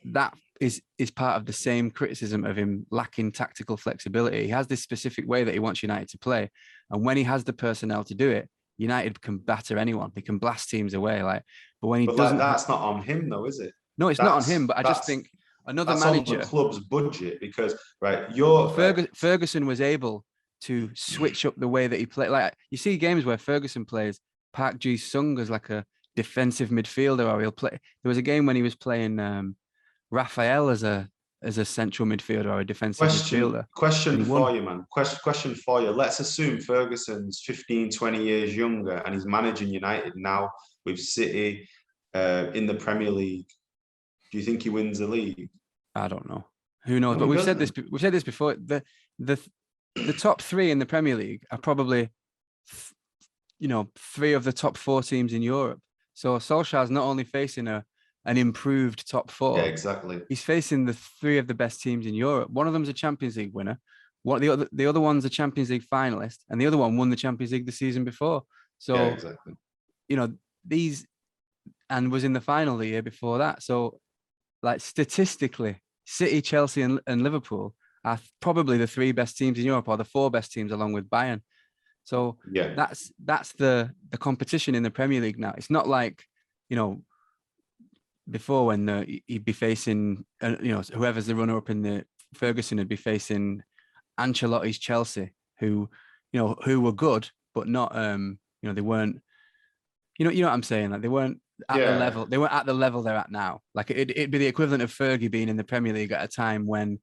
that is part of the same criticism of him lacking tactical flexibility. He has this specific way that he wants United to play, and when he has the personnel to do it, United can batter anyone. They can blast teams away. But when he doesn't, that's not on him, though, is it? No, it's not on him. But I just think another manager, on the club's budget, because Ferguson was able to switch up the way that he played. Like, you see games where Ferguson plays Park Ji-sung as like a defensive midfielder, or he'll play. There was a game when he was playing Raphael as a central midfielder or a defensive midfielder. Question for you, man. Question for you. Let's assume Ferguson's 15, 20 years younger and he's managing United now with City in the Premier League. Do you think he wins the league? I don't know. Who knows? But we've said this before. The top 3 in the Premier League are probably 3 of the top 4 teams in Europe. So Solskjaer's not only facing an improved top 4. Yeah, exactly. He's facing the 3 of the best teams in Europe. One of them's a Champions League winner. The other one's a Champions League finalist, and the other one won the Champions League the season before. So yeah, exactly. And was in the final the year before that. So, like, statistically, City, Chelsea, and Liverpool are probably the 3 best teams in Europe, or the 4 best teams along with Bayern. So yeah, that's the competition in the Premier League now. It's not like, before, when he'd be facing, whoever's the runner-up in the Ferguson would be facing Ancelotti's Chelsea, who were good, but not, they weren't, you know what I'm saying? Like, they weren't at the level. They weren't at the level they're at now. Like, it'd be the equivalent of Fergie being in the Premier League at a time when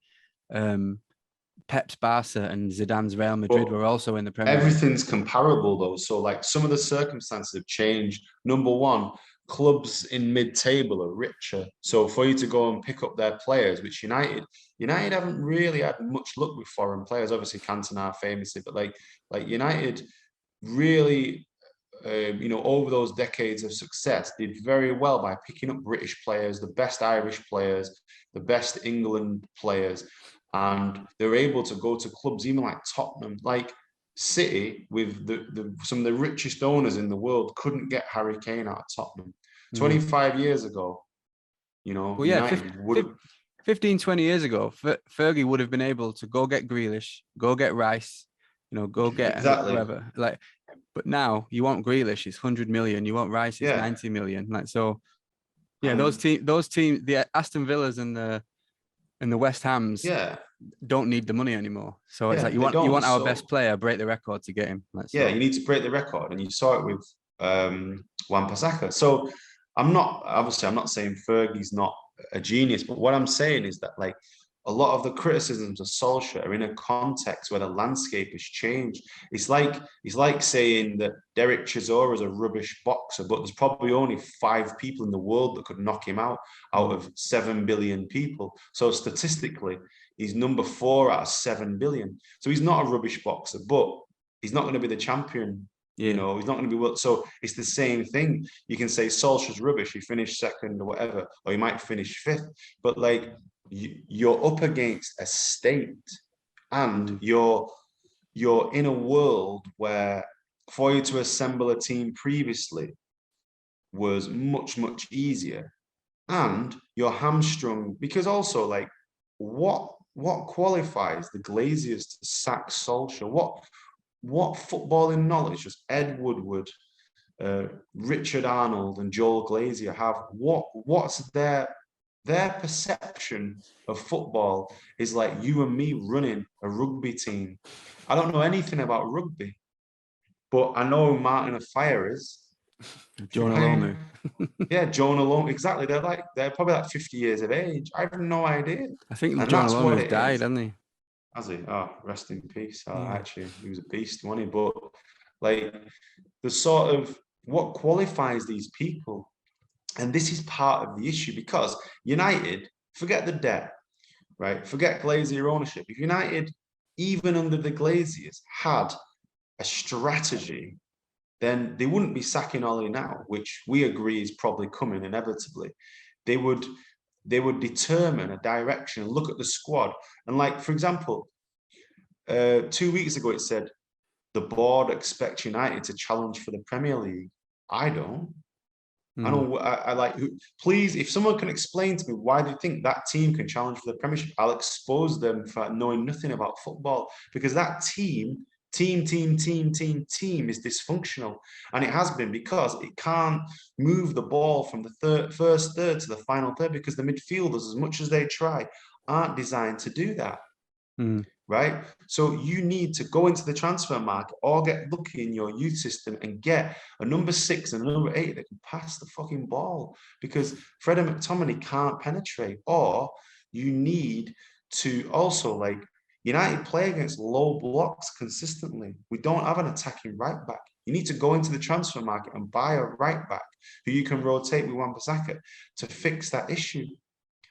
Pep's Barca and Zidane's Real Madrid were also in the Premier League. Everything's comparable, though. So, like, some of the circumstances have changed. Number one, clubs in mid-table are richer. So for you to go and pick up their players, which United haven't really had much luck with foreign players. Obviously, Cantona famously, but like United really, over those decades of success, did very well by picking up British players, the best Irish players, the best England players, and they're able to go to clubs even like Tottenham, like City, with some of the richest owners in the world, couldn't get Harry Kane out of Tottenham. 25 years ago, well, yeah, 15, 20 years ago, Fergie would have been able to go get Grealish, go get Rice, go get whoever. Like, but now you want Grealish, it's 100 million. You want Rice, it's 90 million. Like, so, yeah, those teams, the Aston Villas and the West Hams, don't need the money anymore. So it's like you want our best player, break the record to get him. You need to break the record, and you saw it with Wan-Bissaka. So I'm not saying Fergie's not a genius, but what I'm saying is that, like, a lot of the criticisms of Solskjaer are in a context where the landscape has changed. It's like saying that Derek Chisora is a rubbish boxer, but there's probably only 5 people in the world that could knock him out of 7 billion people. So statistically, he's number 4 out of 7 billion. So he's not a rubbish boxer, but he's not going to be the champion. He's not going to be. So it's the same thing. You can say Solskjaer's rubbish, he finished second or whatever, or he might finish 5th, but like, you're up against a state, and you're in a world where for you to assemble a team previously was much, much easier, and you're hamstrung because also, like, what qualifies the Glazers to sack Solskjaer? What footballing knowledge does Ed Woodward, Richard Arnold and Joel Glazier have, what's their perception of football is like you and me running a rugby team. I don't know anything about rugby, but I know who Martin of Fire is. Jonah Lomu. Yeah, Jonah Lomu. Exactly. They're probably like 50 years of age. I have no idea. I think And Jonah that's what Lomu's it died, is. hasn't he? Has he? Oh, rest in peace. Oh, Yeah. actually, he was a beast, wasn't he? But like the sort of what qualifies these people, and this is part of the issue, because United, forget the debt, right? Forget Glazier ownership. If United, even under the Glaziers, had a strategy, then they wouldn't be sacking Ollie now, which we agree is probably coming inevitably. They would determine a direction and look at the squad. And like, for example, 2 weeks ago, it said the board expects United to challenge for the Premier League. I don't. I know. I like. Please, if someone can explain to me why they think that team can challenge for the Premiership, I'll expose them for knowing nothing about football. Because that team is dysfunctional, and it has been because it can't move the ball from the first third to the final third, because the midfielders, as much as they try, aren't designed to do that. Right? So you need to go into the transfer market or get lucky in your youth system and get a number 6 and a number 8 that can pass the fucking ball, because Fred and McTominay can't penetrate. Or you need to also, like, United play against low blocks consistently. We don't have an attacking right back. You need to go into the transfer market and buy a right back who you can rotate with Wan-Bissaka to fix that issue.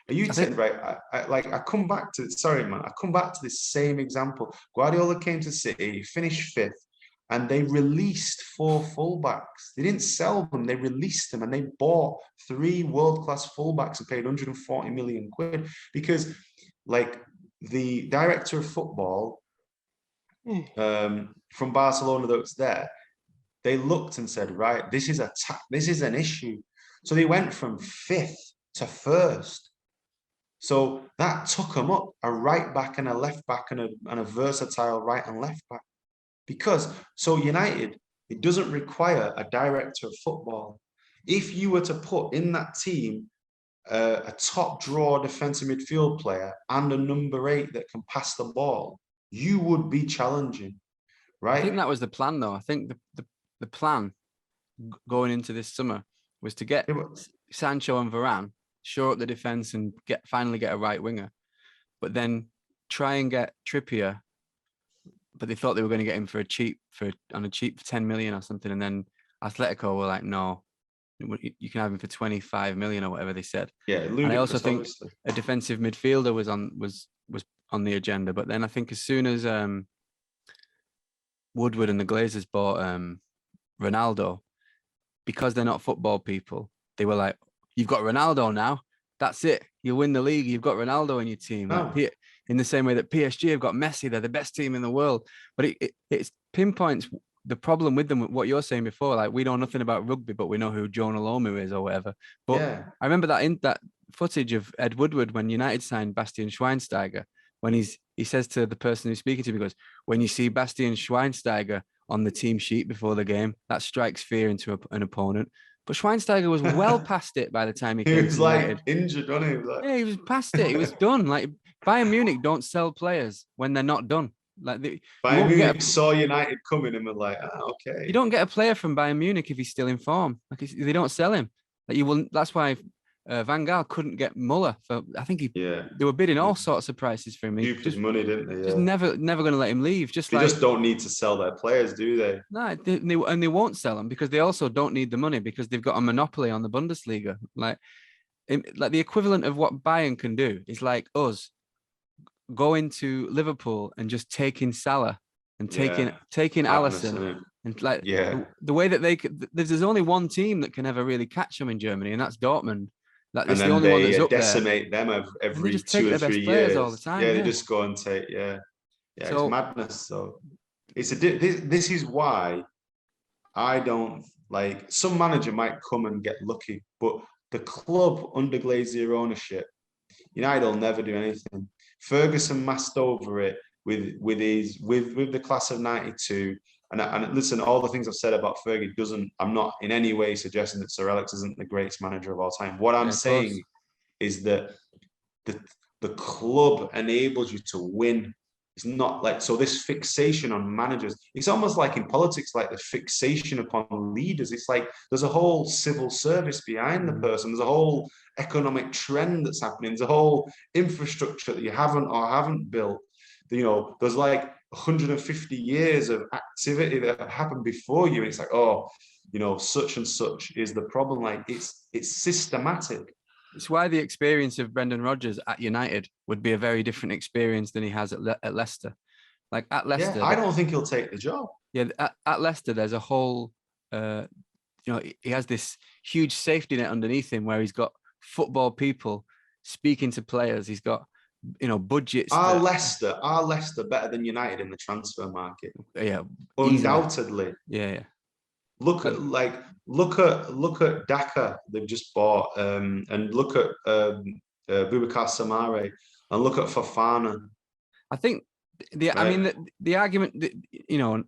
You said, right, I come back to, sorry, man, I come back to this same example. Guardiola came to City, finished 5th, and they released 4 fullbacks. They didn't sell them, they released them, and they bought 3 world-class fullbacks and paid 140 million quid, because, like, the director of football from Barcelona that was there, they looked and said, right, this is an issue. So they went from 5th to 1st. So that took them up a right back and a left back and a versatile right and left back. Because, so United, it doesn't require a director of football. If you were to put in that team a top draw defensive midfield player and a number 8 that can pass the ball, you would be challenging, right? I think that was the plan, though. I think the plan going into this summer was to get Sancho and Varane, shore up the defense, and finally get a right winger, but then try and get Trippier. But they thought they were going to get him on a cheap 10 million or something, and then Atletico were like, no, you can have him for 25 million or whatever they said. Yeah, and I also think obviously a defensive midfielder was on the agenda. But then I think as soon as Woodward and the Glazers bought Ronaldo, because they're not football people, they were like, you've got Ronaldo now. That's it. You'll win the league. You've got Ronaldo in your team. Oh. Like, in the same way that PSG have got Messi. They're the best team in the world. But it pinpoints the problem with them, what you're saying before. Like, we know nothing about rugby, but we know who Jonah Lomu is or whatever. But yeah. I remember that footage of Ed Woodward when United signed Bastian Schweinsteiger, when he says to the person who's speaking to him, he goes, when you see Bastian Schweinsteiger on the team sheet before the game, that strikes fear into an opponent. But Schweinsteiger was well past it by the time he came was to United. Like injured, wasn't he? Yeah, he was past it. He was done. Like, Bayern Munich don't sell players when they're not done. Like, Bayern Munich saw United coming and were like, okay. You don't get a player from Bayern Munich if he's still in form. Like, they don't sell him. Like, you will. That's why Van Gaal couldn't get Muller for. I think they were bidding all sorts of prices for him. Stupid money, didn't they? Yeah. Just never going to let him leave. They just don't need to sell their players, do they? No, they won't sell them because they also don't need the money, because they've got a monopoly on the Bundesliga. Like the equivalent of what Bayern can do is like us going to Liverpool and just taking Salah and taking Alisson, and like the way that they could. There's only one team that can ever really catch them in Germany, and that's Dortmund. Like, that's the only one that's up there. Decimate them every 2 or 3 years all the time. Yeah, they just go and take. Yeah, so, it's madness. So this is why I don't like. Some manager might come and get lucky, but the club under Glazier ownership, United will never do anything. Ferguson masked over it with the class of '92. And listen, all the things I've said about Fergie I'm not in any way suggesting that Sir Alex isn't the greatest manager of all time. What I'm saying is that the the club enables you to win. It's not like, so this fixation on managers, it's almost like in politics, like the fixation upon leaders. It's like there's a whole civil service behind the person. There's a whole economic trend that's happening. There's a whole infrastructure that you haven't built. You know, there's like 150 years of activity that happened before you. It's like, oh, you know, such and such is the problem. Like it's systematic. It's why the experience of Brendan Rodgers at United would be a very different experience than he has at Leicester. Like at Leicester, I don't think he'll take the job. Yeah, at Leicester, there's a whole, you know, he has this huge safety net underneath him where he's got football people speaking to players. He's got, you know, budgets. Are Leicester better than United in the transfer market? Yeah, undoubtedly. Yeah. Look at Daka they've just bought, and look at Boubacar Samare, and look at Fofana. I think the argument that, you know,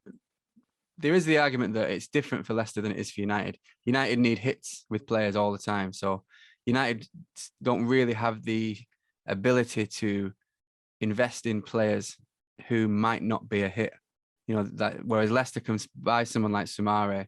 there is the argument that it's different for Leicester than it is for United. United need hits with players all the time, so United don't really have the ability to invest in players who might not be a hit. You know, that whereas Leicester can buy someone like Samare,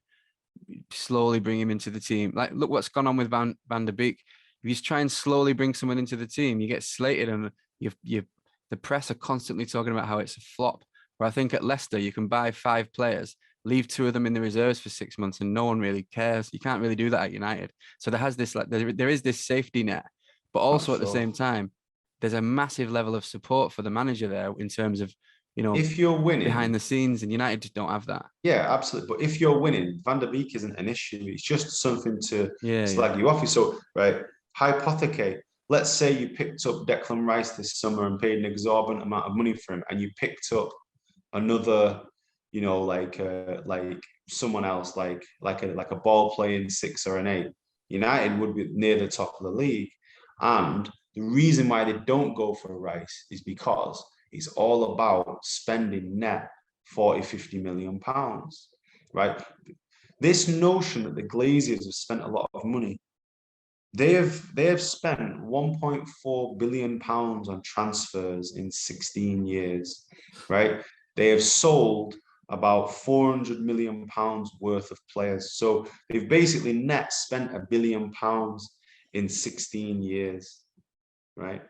slowly bring him into the team. Like, look what's gone on with Van der Beek. If you try and slowly bring someone into the team, you get slated, and the press are constantly talking about how it's a flop. Where I think at Leicester, you can buy 5 players, leave 2 of them in the reserves for 6 months, and no one really cares. You can't really do that at United. So there is this safety net, but also at the same time, there's a massive level of support for the manager there in terms of, you know, if you're winning behind the scenes, and United just don't have that. Yeah, absolutely. But if you're winning, Van der Beek isn't an issue. It's just something to slag you off. So, right, hypothecate. Let's say you picked up Declan Rice this summer and paid an exorbitant amount of money for him, and you picked up another, you know, like someone else, like a ball playing 6 or an 8. United would be near the top of the league, and the reason why they don't go for Rice is because it's all about spending net 40-50 million pounds, right? This notion that the Glazers have spent a lot of money, they have spent 1.4 billion pounds on transfers in 16 years, right? They have sold about 400 million pounds worth of players. So they've basically net spent £1 billion in 16 years, right?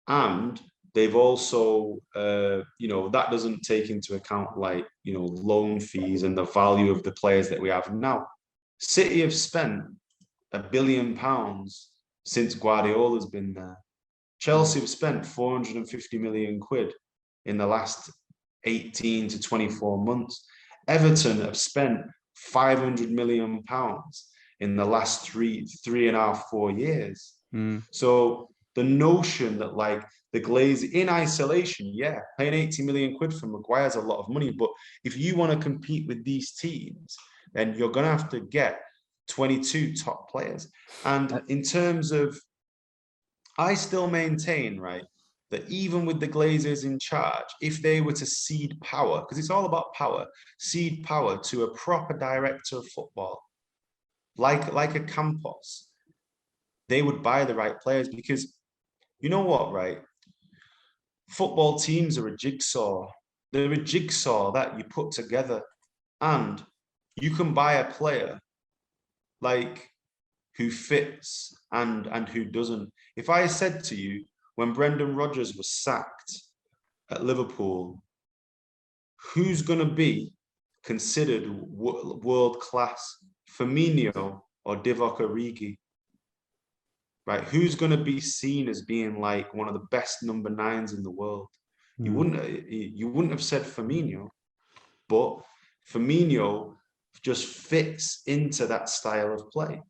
And they've also, you know, that doesn't take into account, like, you know, loan fees and the value of the players that we have now. City have spent £1 billion since Guardiola's been there. Chelsea have spent 450 million quid in the last 18 to 24 months. Everton have spent 500 million pounds in the last 3.5-4 years. So the notion that, like, the Glaze in isolation, yeah, paying 80 million quid for Maguire is a lot of money. But if you want to compete with these teams, then you're going to have to get 22 top players. And in terms of, I still maintain, right, that even with the Glazers in charge, if they were to cede power, because it's all about power, cede power to a proper director of football, like a Campos, they would buy the right players. Because you know what, right? Football teams are a jigsaw. They're a jigsaw that you put together, and you can buy a player like who fits and who doesn't. If I said to you, when Brendan Rodgers was sacked at Liverpool, who's going to be considered world class, Firmino or Divock Origi? Right, who's going to be seen as being like one of the best number 9s in the world? You wouldn't have said Firmino, but Firmino just fits into that style of play.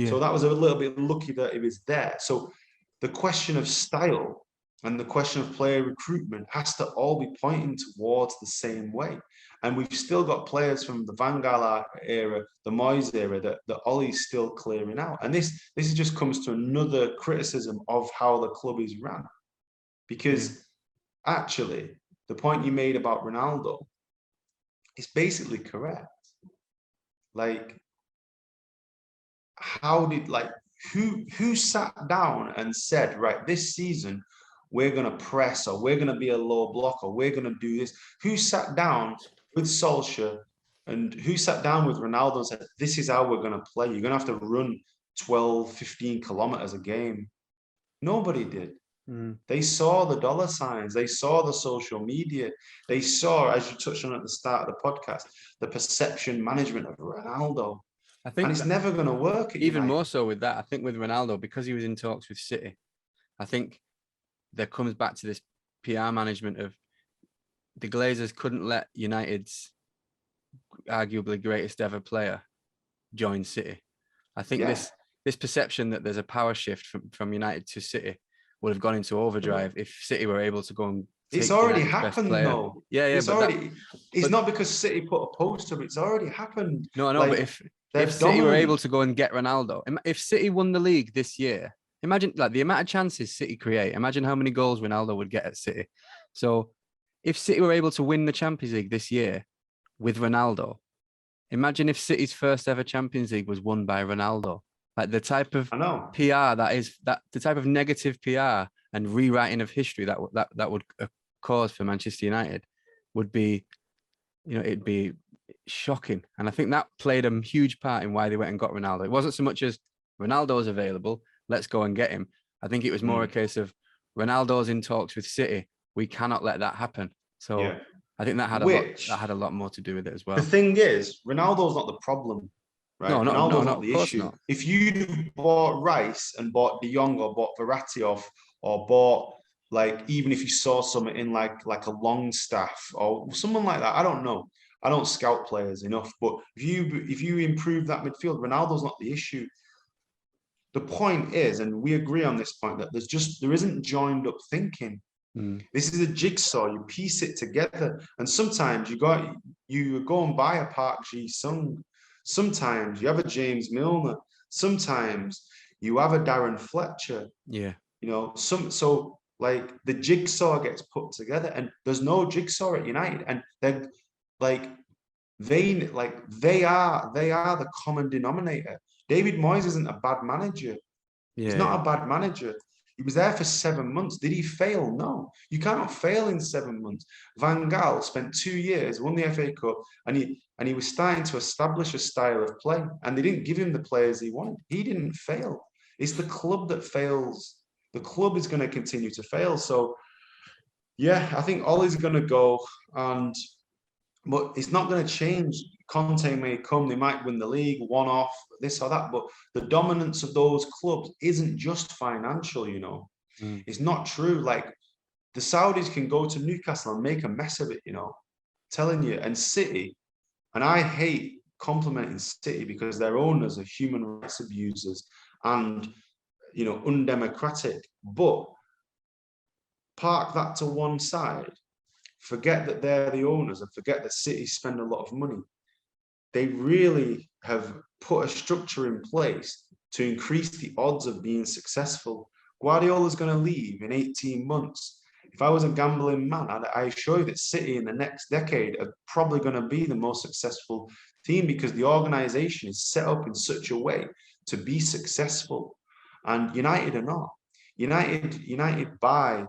So that was a little bit lucky that it was there. So the question of style and the question of player recruitment has to all be pointing towards the same way. And we've still got players from the Van Gaal era, the Moyes era, that Ollie's still clearing out. And this just comes to another criticism of how the club is run. Because actually, the point you made about Ronaldo, it's basically correct. Like, how did, like, who sat down and said, right, this season we're going to press, or we're going to be a low block, or we're going to do this? Who sat down with Solskjaer, and who sat down with Ronaldo and said, this is how we're going to play? You're going to have to run 12, 15 kilometers a game. Nobody did. They saw the dollar signs. They saw the social media. They saw, as you touched on at the start of the podcast, the perception management of Ronaldo. I think And it's never going to work. Even more so with that, I think with Ronaldo, because he was in talks with City, I think there comes back to this PR management of the Glazers couldn't let United's arguably greatest ever player join City. I think this perception that there's a power shift from United to City would have gone into overdrive if City were able to go and it's already happened though. Yeah, it's already it's not because City put a post up, it's already happened. No, I know, but if City were able to go and get Ronaldo, if City won the league this year, imagine like the amount of chances City create. Imagine how many goals Ronaldo would get at City. So if City were able to win the Champions League this year with Ronaldo, imagine if City's first ever Champions League was won by Ronaldo. Like the type of PR the type of negative PR and rewriting of history that would cause for Manchester United would be, it'd be shocking. And I think that played a huge part in why they went and got Ronaldo. It wasn't so much as Ronaldo's available, let's go and get him. I think it was more a case of Ronaldo's in talks with City. We cannot let that happen. So I think that had a lot more to do with it as well. The thing is, Ronaldo's not the problem. Right? No, Ronaldo's not the issue. Not. If you bought Rice and bought De Jong or bought Verratti off, or bought, like, even if you saw someone in like a Longstaff or someone like that, I don't know. I don't scout players enough, but if you improve that midfield, Ronaldo's not the issue. The point is, and we agree on this point, that there isn't joined up thinking. This is a jigsaw. You piece it together, and sometimes you go and buy a Park Ji-sung. Sometimes you have a James Milner. Sometimes you have a Darren Fletcher. Yeah. So like the jigsaw gets put together, and there's no jigsaw at United, and they're like they are the common denominator. David Moyes isn't a bad manager. He's not a bad manager. He was there for 7 months. Did he fail? No. You cannot fail in 7 months. Van Gaal spent 2 years, won the FA Cup, and he was starting to establish a style of play, and they didn't give him the players he wanted. He didn't fail. It's the club that fails. The club is going to continue to fail. So, yeah, I think Ollie's going to go, but it's not going to change. Conte may come, they might win the league, one off, this or that, but the dominance of those clubs isn't just financial, It's not true. Like, the Saudis can go to Newcastle and make a mess of it, telling you. And City, and I hate complimenting City because their owners are human rights abusers and, undemocratic. But park that to one side. Forget that they're the owners and forget that City spend a lot of money. They really have put a structure in place to increase the odds of being successful. Guardiola's going to leave in 18 months. If I was a gambling man, I assure you that City in the next decade are probably going to be the most successful team because the organization is set up in such a way to be successful. And United are not. United buy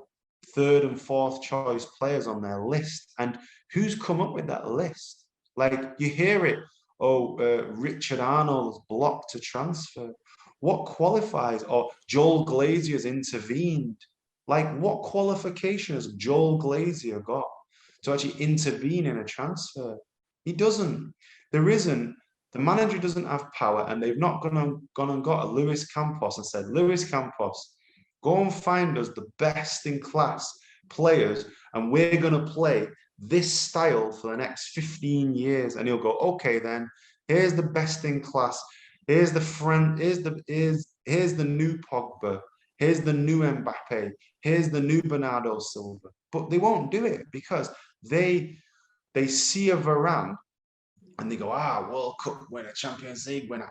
third and fourth choice players on their list. And who's come up with that list? Like, you hear it, Richard Arnold's blocked to transfer. What qualifies? Or Joel Glazier's intervened. Like, what qualification has Joel Glazier got to actually intervene in a transfer? He doesn't. There isn't. The manager doesn't have power, and they've not gone and got a Luis Campos and said, Luis Campos, go and find us the best in class players, and we're going to play this style for the next 15 years. And he'll go, okay, then here's the best in class. Here's the new Pogba. Here's the new Mbappe. Here's the new Bernardo Silva. But they won't do it because they see a Varane and they go, World Cup winner, Champions League winner,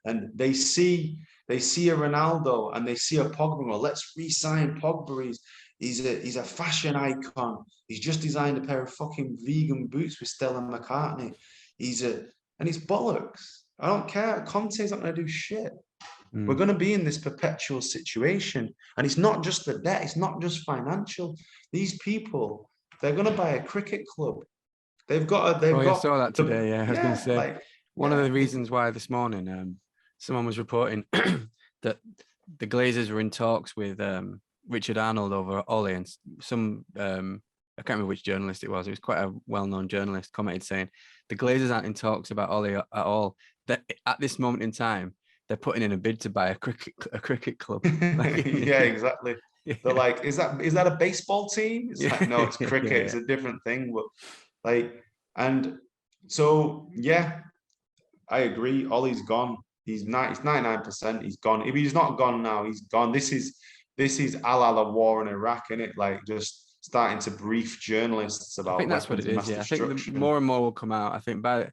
and they see a Ronaldo and they see a Pogba. Well, let's re-sign Pogba. He's a fashion icon. He's just designed a pair of fucking vegan boots with Stella McCartney. And it's bollocks. I don't care. Conte's not going to do shit. We're going to be in this perpetual situation. And it's not just the debt. It's not just financial. These people, they're going to buy a cricket club. They've got I saw that today. Yeah, I was going to say like, one of the reasons why this morning, someone was reporting that the Glazers were in talks with Richard Arnold over Ollie, and some I can't remember which journalist it was. It was quite a well-known journalist commented saying the Glazers aren't in talks about Ollie at all. That at this moment in time, they're putting in a bid to buy a cricket club. Yeah, exactly. They're like, is that a baseball team? It's like, no, it's cricket. It's a different thing. But like, and so yeah, I agree. Ollie's gone. He's 99%. He's gone. If he's not gone now, he's gone. This is a la the war in Iraq, isn't it? Like just starting to brief journalists about. I think that's what it is. Yeah, I think more and more will come out. I think by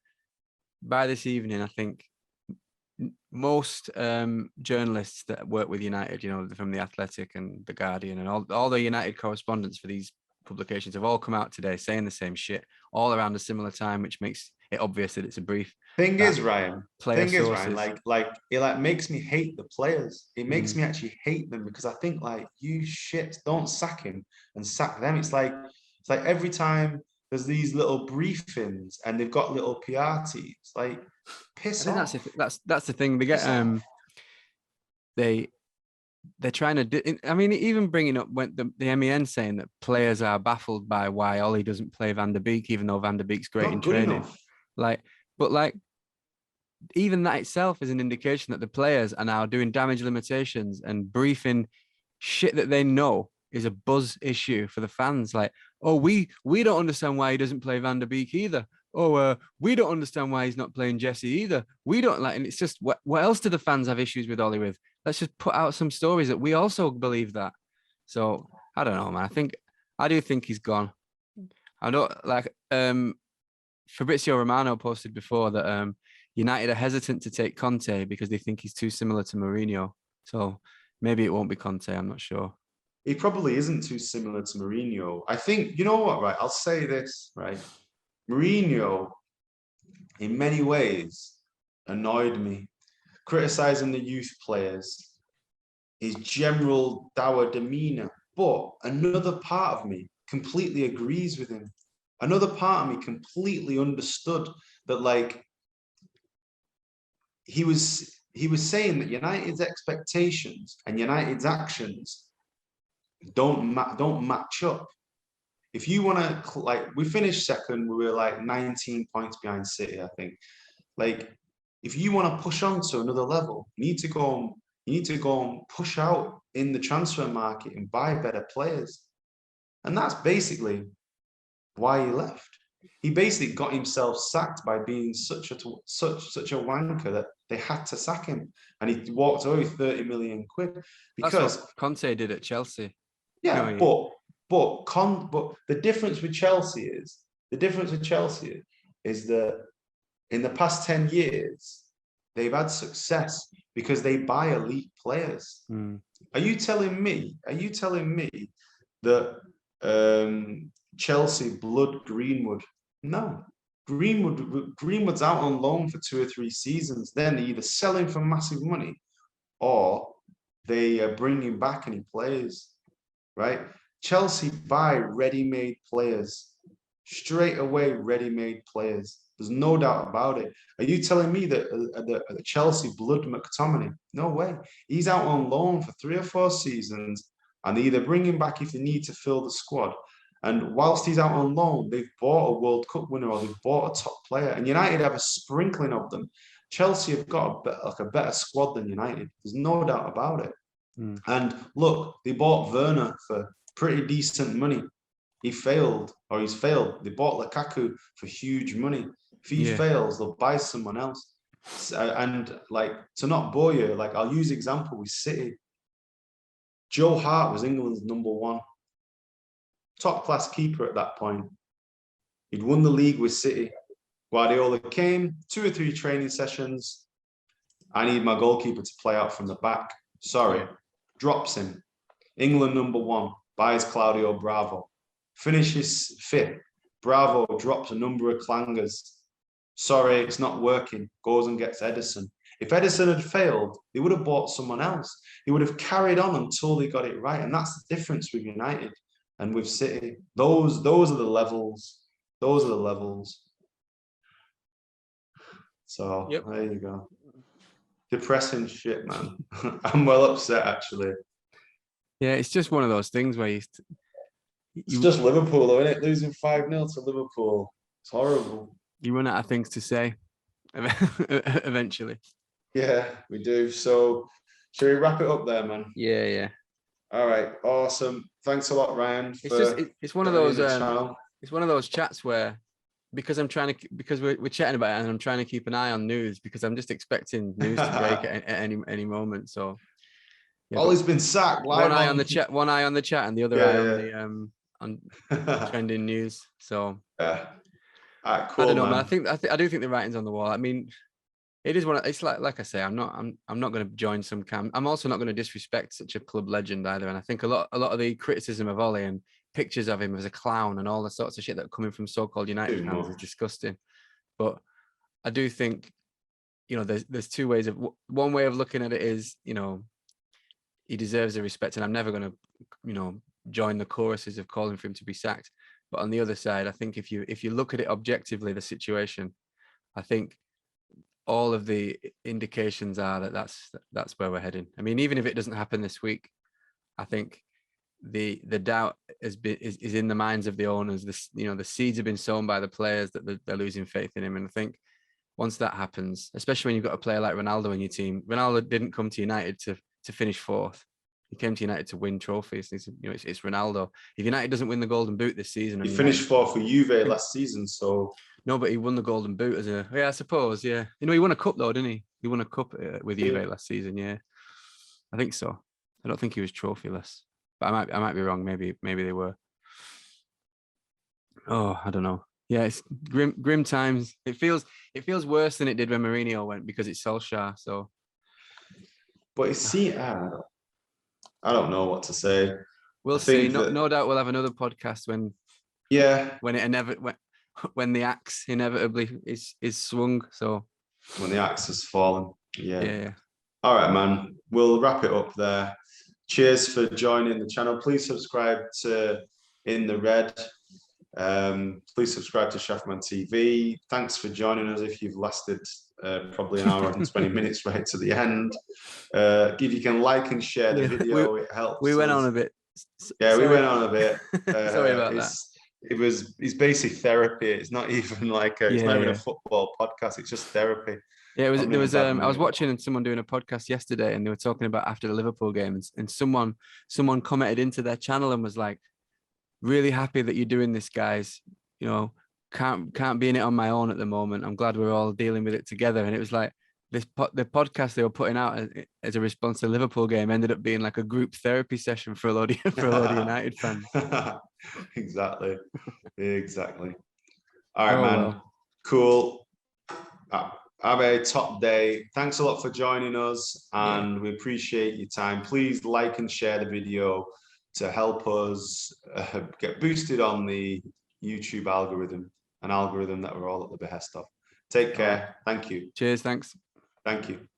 this evening, I think most journalists that work with United, you know, from the Athletic and the Guardian and all the United correspondents for these publications have all come out today saying the same shit all around a similar time, which makes it obvious that it's a brief. Thing is, Ryan, like it makes me hate the players. It makes me actually hate them because I think like, you shit, don't sack him and sack them. It's like every time there's these little briefings and they've got little PR teams, like piss off. That's the thing. They get they're trying to. I mean, even bringing up when the MEN saying that players are baffled by why Ollie doesn't play Van der Beek, even though Van der Beek's great in training. But even that itself is an indication that the players are now doing damage limitations and briefing shit that they know is a buzz issue for the fans. Like, oh, we don't understand why he doesn't play Van der Beek either. Oh, we don't understand why he's not playing Jesse either. We don't like, and it's just what else do the fans have issues with Ollie with? Let's just put out some stories that we also believe that. So I don't know, man. I do think he's gone. I don't like. Fabrizio Romano posted before that United are hesitant to take Conte because they think he's too similar to Mourinho. So maybe it won't be Conte. I'm not sure. He probably isn't too similar to Mourinho. I think, you know what, right? I'll say this, right? Mourinho, in many ways, annoyed me. Criticizing the youth players, his general dour demeanor. But another part of me completely agrees with him. Another part of me completely understood that, like, he was saying that United's expectations and United's actions don't match up. If you want to, like, we finished second, we were like 19 points behind City, I think. Like, if you want to push on to another level, you need to go and push out in the transfer market and buy better players. And that's basically why he left. He basically got himself sacked by being such a wanker that they had to sack him, and he walked away with 30 million quid because that's what Conte did at Chelsea. Yeah, but the difference with Chelsea is that in the past 10 years they've had success because they buy elite players. Are you telling me that Chelsea blood Greenwood? No. Greenwood's out on loan for 2 or 3 seasons. Then they either sell him for massive money or they bring him back and he plays, right? Chelsea buy ready-made players, straight away ready-made players. There's no doubt about it. Are you telling me that Chelsea blood McTominay? No way. He's out on loan for 3 or 4 seasons and they either bring him back if they need to fill the squad. And whilst he's out on loan, they've bought a World Cup winner or they've bought a top player. And United have a sprinkling of them. Chelsea have got a better squad than United. There's no doubt about it. And look, they bought Werner for pretty decent money. He's failed. They bought Lukaku for huge money. If he fails, they'll buy someone else. And like, to not bore you, like, I'll use example with City. Joe Hart was England's #1. Top class keeper at that point. He'd won the league with City. Guardiola came, 2 or 3 training sessions. I need my goalkeeper to play out from the back. Sorry. Drops him. England #1. buys Claudio Bravo. Finishes 5th. Bravo drops a number of clangers. Sorry, it's not working. Goes and gets Ederson. If Ederson had failed, they would have bought someone else. He would have carried on until they got it right. And that's the difference with United and with City. Those are the levels. Those are the levels. So There you go. Depressing shit, man. I'm well upset, actually. Yeah, it's just one of those things where it's just Liverpool, though, isn't it? Losing 5-0 to Liverpool. It's horrible. You run out of things to say eventually. Yeah, we do. So, should we wrap it up there, man? Yeah. All right, awesome. Thanks a lot, Ryan. It's one of those it's one of those chats where because we're chatting about it and I'm trying to keep an eye on news because I'm just expecting news to break at any moment. So Ollie's been sacked. One eye on the chat, and the other eye on trending news. So yeah. All right, cool, I don't know, man. I do think the writing's on the wall. I mean, it is it's like I say, I'm not going to join some camp. I'm also not going to disrespect such a club legend either. And I think a lot of the criticism of Ollie and pictures of him as a clown and all the sorts of shit that are coming from so-called United fans is disgusting. But I do think, there's two ways of one way of looking at it is, he deserves the respect, and I'm never going to, join the choruses of calling for him to be sacked. But on the other side, I think if you look at it objectively, the situation, I think all of the indications are that that's where we're heading. I mean, even if it doesn't happen this week, I think the doubt is in the minds of the owners. The seeds have been sown by the players that they're losing faith in him. And I think once that happens, especially when you've got a player like Ronaldo in your team, Ronaldo didn't come to United to finish 4th. He came to United to win trophies. It's Ronaldo. If United doesn't win the Golden Boot this season, he finished 4th for Juve last season. So no, but he won the Golden Boot I suppose. Yeah, he won a cup though, didn't he? He won a cup with Juve last season. Yeah, I think so. I don't think he was trophyless, but I might be wrong. Maybe they were. Oh, I don't know. Yeah, it's grim times. It feels worse than it did when Mourinho went because it's Solskjaer. So, but I don't know what to say. We'll see. No doubt we'll have another podcast when when the axe inevitably is swung. So when the axe has fallen. Yeah. All right, man. We'll wrap it up there. Cheers for joining the channel. Please subscribe to In the Red. Please subscribe to Shaf Man TV. Thanks for joining us. If you've lasted probably an hour and 20 minutes right to the end, if you can like and share the video, it helps. We went on a bit. We went on a bit. Sorry about that. It's basic therapy. It's not even like it's not even a football podcast. It's just therapy. Yeah, I was watching someone doing a podcast yesterday, and they were talking about after the Liverpool game, and someone commented into their channel and was like, "Really happy that you're doing this, guys. Can't be in it on my own at the moment. I'm glad we're all dealing with it together." And it was like the podcast they were putting out as a response to the Liverpool game ended up being like a group therapy session for a lot of United fans. Exactly. All right, man. Well. Cool. Have a top day. Thanks a lot for joining us, and we appreciate your time. Please like and share the video to help us get boosted on the YouTube algorithm, an algorithm that we're all at the behest of. Take care. Thank you. Cheers. Thanks. Thank you.